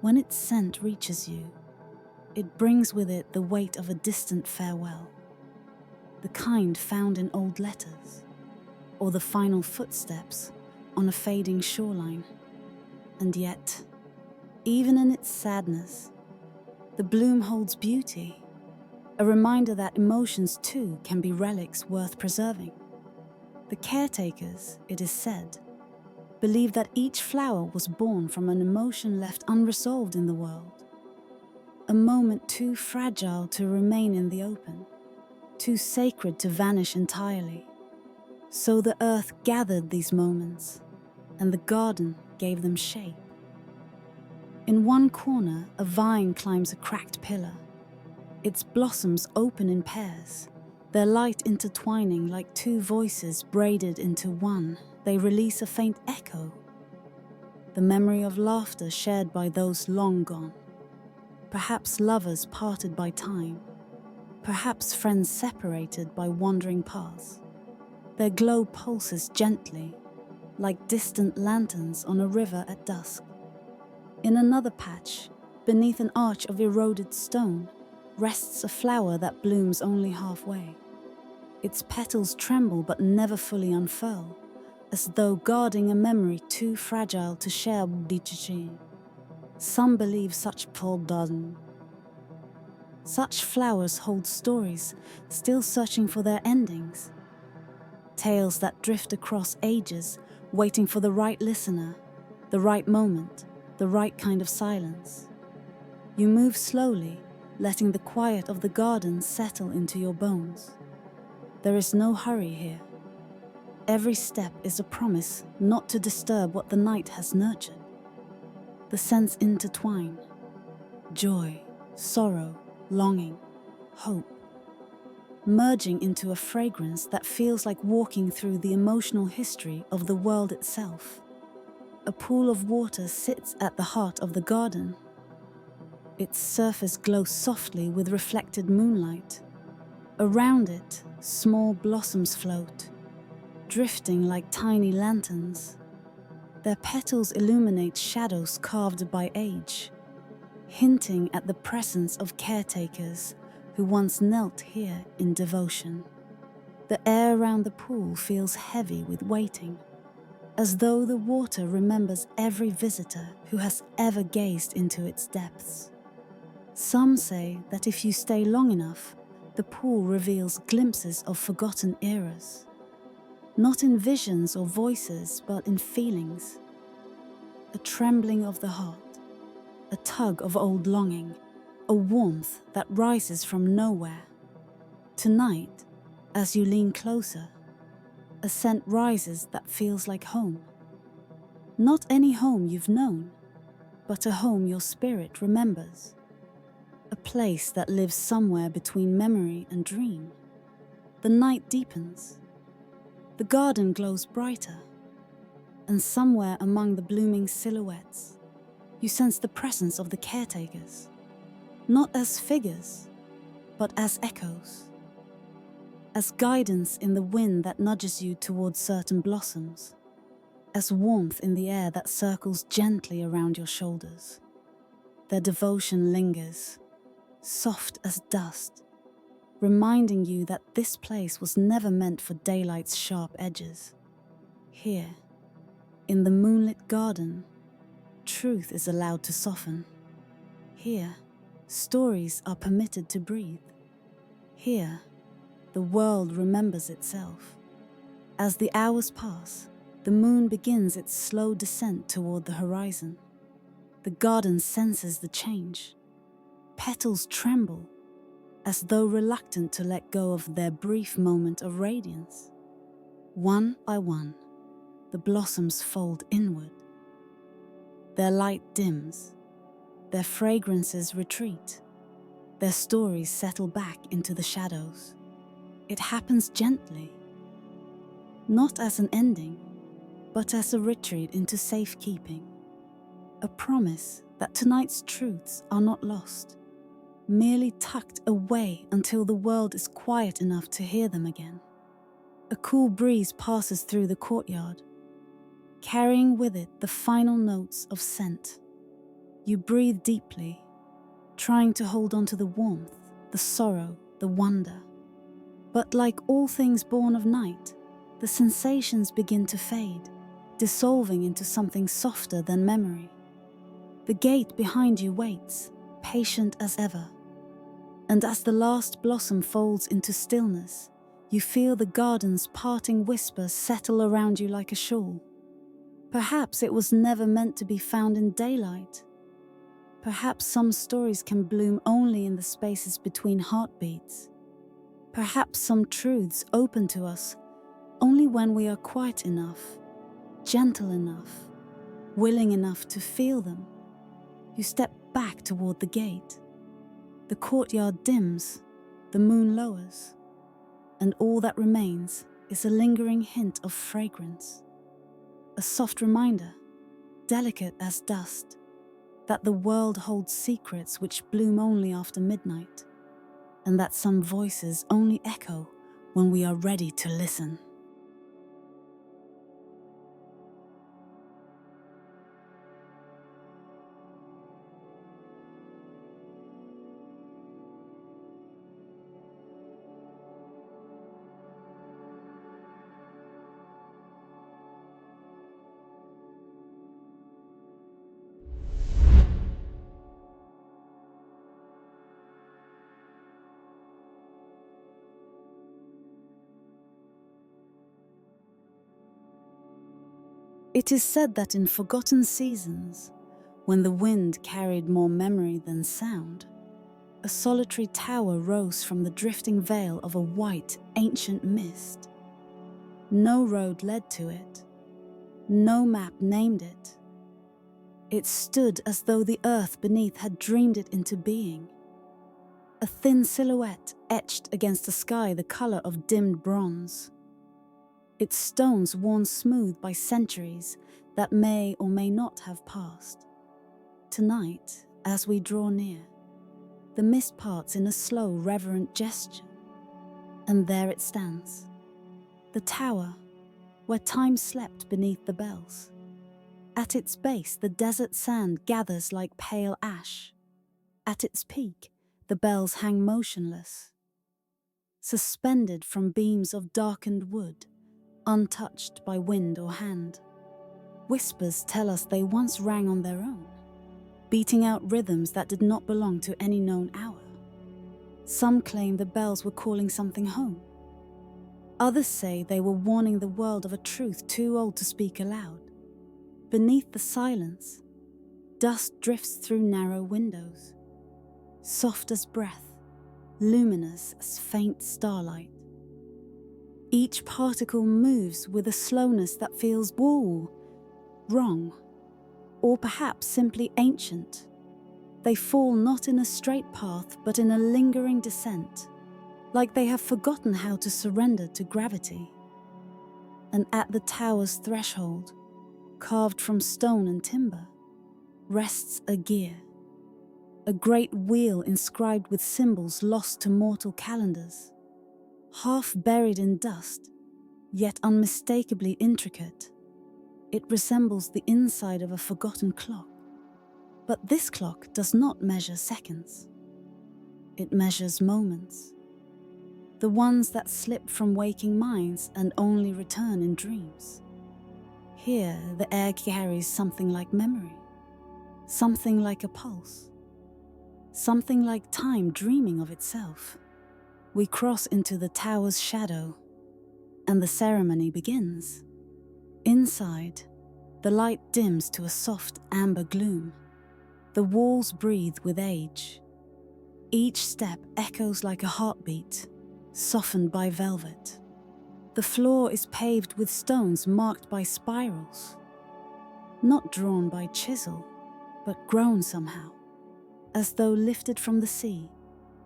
When its scent reaches you, it brings with it the weight of a distant farewell, the kind found in old letters, or the final footsteps on a fading shoreline. And yet, even in its sadness, the bloom holds beauty, a reminder that emotions too can be relics worth preserving. The caretakers, it is said, believe that each flower was born from an emotion left unresolved in the world, a moment too fragile to remain in the open, too sacred to vanish entirely. So the earth gathered these moments, and the garden gave them shape. In one corner, a vine climbs a cracked pillar. Its blossoms open in pairs, their light intertwining like two voices braided into one. They release a faint echo, the memory of laughter shared by those long gone. Perhaps lovers parted by time, perhaps friends separated by wandering paths. Their glow pulses gently, like distant lanterns on a river at dusk. In another patch, beneath an arch of eroded stone, rests a flower that blooms only halfway. Its petals tremble but never fully unfurl, as though guarding a memory too fragile to share with Dichichi. Some believe such flowers hold stories, still searching for their endings. Tales that drift across ages, waiting for the right listener, the right moment, the right kind of silence. You move slowly, letting the quiet of the garden settle into your bones. There is no hurry here. Every step is a promise not to disturb what the night has nurtured. The scents intertwine: joy, sorrow, longing, hope, merging into a fragrance that feels like walking through the emotional history of the world itself. A pool of water sits at the heart of the garden. Its surface glows softly with reflected moonlight. Around it, small blossoms float, drifting like tiny lanterns. Their petals illuminate shadows carved by age, hinting at the presence of caretakers who once knelt here in devotion. The air around the pool feels heavy with waiting, as though the water remembers every visitor who has ever gazed into its depths. Some say that if you stay long enough, the pool reveals glimpses of forgotten eras, not in visions or voices, but in feelings. A trembling of the heart, a tug of old longing, a warmth that rises from nowhere. Tonight, as you lean closer, a scent rises that feels like home. Not any home you've known, but a home your spirit remembers. A place that lives somewhere between memory and dream. The night deepens. The garden glows brighter. And somewhere among the blooming silhouettes, you sense the presence of the caretakers. Not as figures, but as echoes. As guidance in the wind that nudges you towards certain blossoms. As warmth in the air that circles gently around your shoulders. Their devotion lingers, soft as dust, reminding you that this place was never meant for daylight's sharp edges. Here, in the moonlit garden, truth is allowed to soften. Here, stories are permitted to breathe. Here, the world remembers itself. As the hours pass, the moon begins its slow descent toward the horizon. The garden senses the change. Petals tremble, as though reluctant to let go of their brief moment of radiance. One by one, the blossoms fold inward. Their light dims, their fragrances retreat, their stories settle back into the shadows. It happens gently, not as an ending, but as a retreat into safekeeping, a promise that tonight's truths are not lost, merely tucked away until the world is quiet enough to hear them again. A cool breeze passes through the courtyard, carrying with it the final notes of scent. You breathe deeply, trying to hold on to the warmth, the sorrow, the wonder. But like all things born of night, the sensations begin to fade, dissolving into something softer than memory. The gate behind you waits, patient as ever. And as the last blossom folds into stillness, you feel the garden's parting whispers settle around you like a shawl. Perhaps it was never meant to be found in daylight. Perhaps some stories can bloom only in the spaces between heartbeats. Perhaps some truths open to us only when we are quiet enough, gentle enough, willing enough to feel them. You step back toward the gate. The courtyard dims, the moon lowers, and all that remains is a lingering hint of fragrance. A soft reminder, delicate as dust, that the world holds secrets which bloom only after midnight, and that some voices only echo when we are ready to listen. It is said that in forgotten seasons, when the wind carried more memory than sound, a solitary tower rose from the drifting veil of a white, ancient mist. No road led to it. No map named it. It stood as though the earth beneath had dreamed it into being. A thin silhouette etched against a sky the color of dimmed bronze. Its stones worn smooth by centuries that may or may not have passed. Tonight, as we draw near, the mist parts in a slow, reverent gesture, and there it stands, the tower where time slept beneath the bells. At its base, the desert sand gathers like pale ash. At its peak, the bells hang motionless, suspended from beams of darkened wood, untouched by wind or hand. Whispers tell us they once rang on their own, beating out rhythms that did not belong to any known hour. Some claim the bells were calling something home. Others say they were warning the world of a truth too old to speak aloud. Beneath the silence, dust drifts through narrow windows, soft as breath, luminous as faint starlight. Each particle moves with a slowness that feels wrong, or perhaps simply ancient. They fall not in a straight path, but in a lingering descent, like they have forgotten how to surrender to gravity. And at the tower's threshold, carved from stone and timber, rests a gear, a great wheel inscribed with symbols lost to mortal calendars. Half buried in dust, yet unmistakably intricate, it resembles the inside of a forgotten clock. But this clock does not measure seconds. It measures moments, the ones that slip from waking minds and only return in dreams. Here, the air carries something like memory, something like a pulse, something like time dreaming of itself. We cross into the tower's shadow, and the ceremony begins. Inside, the light dims to a soft amber gloom. The walls breathe with age. Each step echoes like a heartbeat, softened by velvet. The floor is paved with stones marked by spirals, not drawn by chisel, but grown somehow, as though lifted from the sea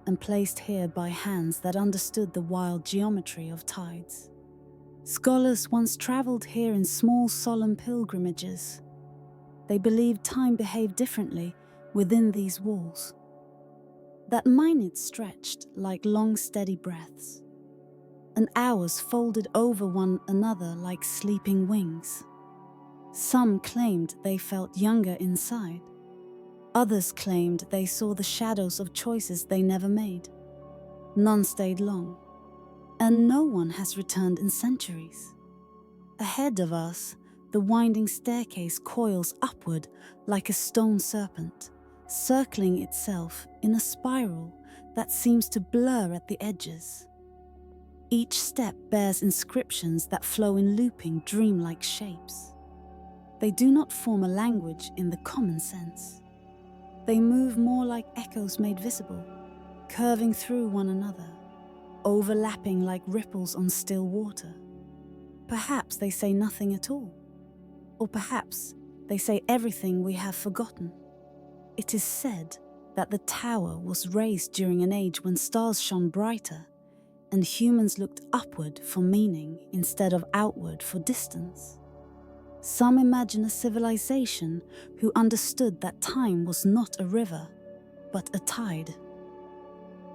and placed here by hands that understood the wild geometry of tides. Scholars once travelled here in small solemn pilgrimages. They believed time behaved differently within these walls, that minutes stretched like long steady breaths, and hours folded over one another like sleeping wings. Some claimed they felt younger inside. Others claimed they saw the shadows of choices they never made. None stayed long, and no one has returned in centuries. Ahead of us, the winding staircase coils upward like a stone serpent, circling itself in a spiral that seems to blur at the edges. Each step bears inscriptions that flow in looping, dreamlike shapes. They do not form a language in the common sense. They move more like echoes made visible, curving through one another, overlapping like ripples on still water. Perhaps they say nothing at all, or perhaps they say everything we have forgotten. It is said that the tower was raised during an age when stars shone brighter and humans looked upward for meaning instead of outward for distance. Some imagine a civilization who understood that time was not a river, but a tide,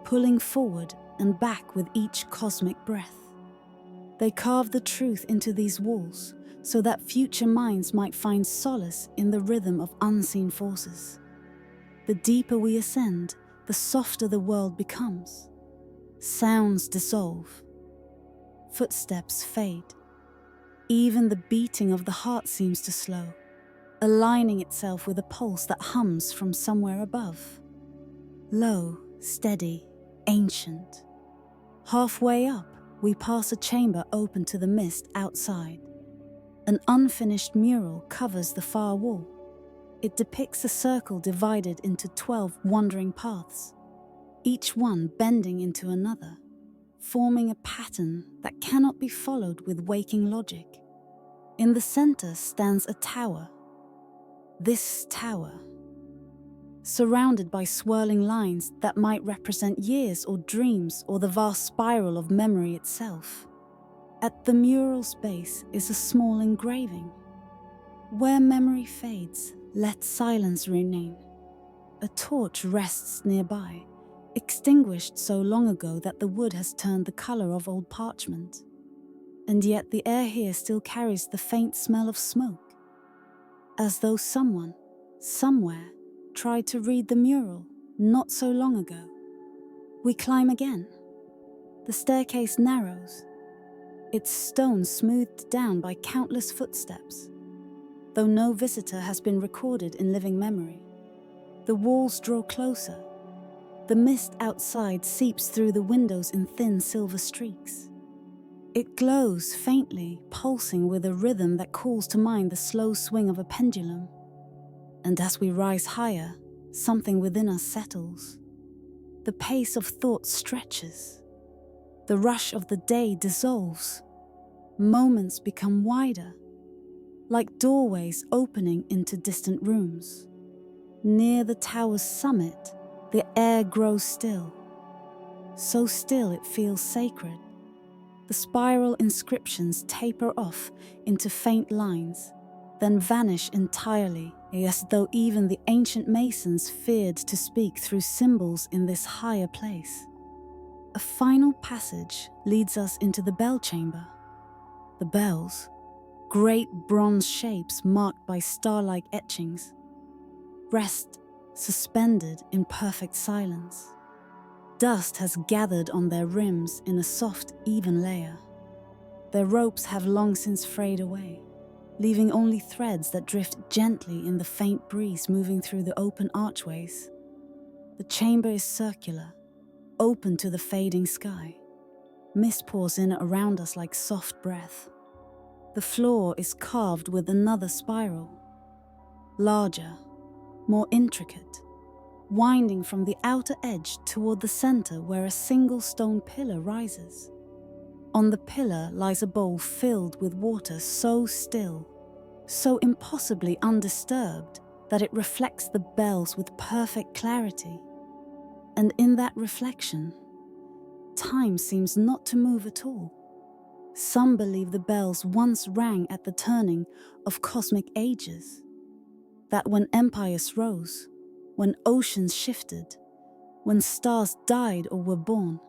pulling forward and back with each cosmic breath. They carved the truth into these walls so that future minds might find solace in the rhythm of unseen forces. The deeper we ascend, the softer the world becomes. Sounds dissolve. Footsteps fade. Even the beating of the heart seems to slow, aligning itself with a pulse that hums from somewhere above. Low, steady, ancient. Halfway up, we pass a chamber open to the mist outside. An unfinished mural covers the far wall. It depicts a circle divided into 12 wandering paths, each one bending into another, forming a pattern that cannot be followed with waking logic. In the center stands a tower. This tower, surrounded by swirling lines that might represent years or dreams or the vast spiral of memory itself. At the mural's base is a small engraving. Where memory fades, let silence remain. A torch rests nearby, extinguished so long ago that the wood has turned the color of old parchment. And yet the air here still carries the faint smell of smoke, as though someone, somewhere, tried to read the mural not so long ago. We climb again. The staircase narrows, its stone smoothed down by countless footsteps, though no visitor has been recorded in living memory. The walls draw closer. The mist outside seeps through the windows in thin silver streaks. It glows faintly, pulsing with a rhythm that calls to mind the slow swing of a pendulum. And as we rise higher, something within us settles. The pace of thought stretches. The rush of the day dissolves. Moments become wider, like doorways opening into distant rooms. Near the tower's summit, the air grows still. So still it feels sacred. The spiral inscriptions taper off into faint lines, then vanish entirely, as though even the ancient masons feared to speak through symbols in this higher place. A final passage leads us into the bell chamber. The bells, great bronze shapes marked by star-like etchings, rest suspended in perfect silence. Dust has gathered on their rims in a soft, even layer. Their ropes have long since frayed away, leaving only threads that drift gently in the faint breeze moving through the open archways. The chamber is circular, open to the fading sky. Mist pours in around us like soft breath. The floor is carved with another spiral, larger, more intricate, winding from the outer edge toward the center where a single stone pillar rises. On the pillar lies a bowl filled with water so still, so impossibly undisturbed that it reflects the bells with perfect clarity. And in that reflection, time seems not to move at all. Some believe the bells once rang at the turning of cosmic ages, that when empires rose, when oceans shifted, when stars died or were born,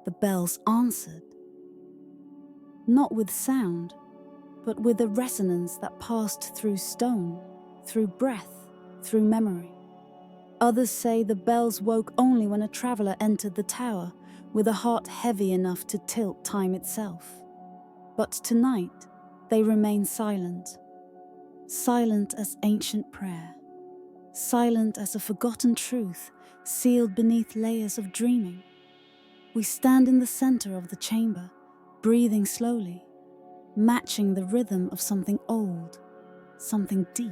the bells answered. Not with sound, but with a resonance that passed through stone, through breath, through memory. Others say the bells woke only when a traveler entered the tower with a heart heavy enough to tilt time itself. But tonight, they remain silent. Silent as ancient prayer. Silent as a forgotten truth sealed beneath layers of dreaming. We stand in the center of the chamber, breathing slowly, matching the rhythm of something old, something deep,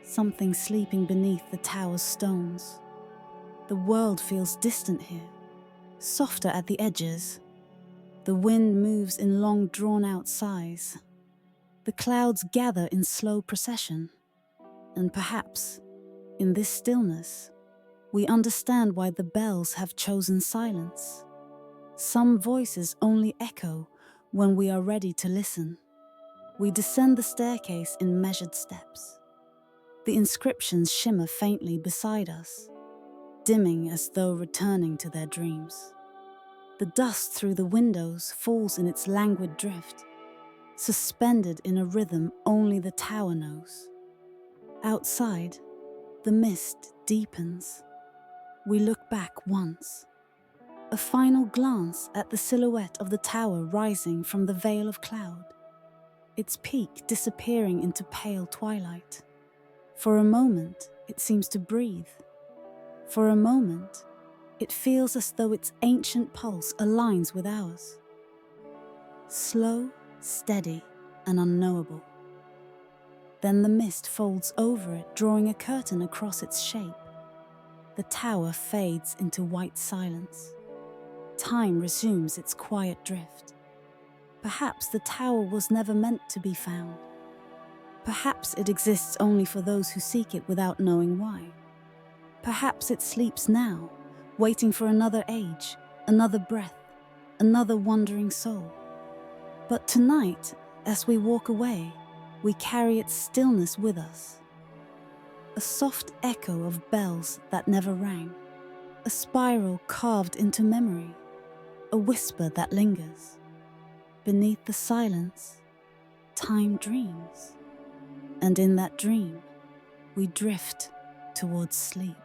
something sleeping beneath the tower's stones. The world feels distant here, softer at the edges. The wind moves in long drawn-out sighs. The clouds gather in slow procession. And perhaps, in this stillness, we understand why the bells have chosen silence. Some voices only echo when we are ready to listen. We descend the staircase in measured steps. The inscriptions shimmer faintly beside us, dimming as though returning to their dreams. The dust through the windows falls in its languid drift, suspended in a rhythm only the tower knows. Outside, the mist deepens. We look back once, a final glance at the silhouette of the tower rising from the veil of cloud, its peak disappearing into pale twilight. For a moment, it seems to breathe. For a moment, it feels as though its ancient pulse aligns with ours. Slow, steady, and unknowable. Then the mist folds over it, drawing a curtain across its shape. The tower fades into white silence. Time resumes its quiet drift. Perhaps the tower was never meant to be found. Perhaps it exists only for those who seek it without knowing why. Perhaps it sleeps now, waiting for another age, another breath, another wandering soul. But tonight, as we walk away, we carry its stillness with us. A soft echo of bells that never rang, a spiral carved into memory, a whisper that lingers. Beneath the silence, time dreams, and in that dream, we drift towards sleep.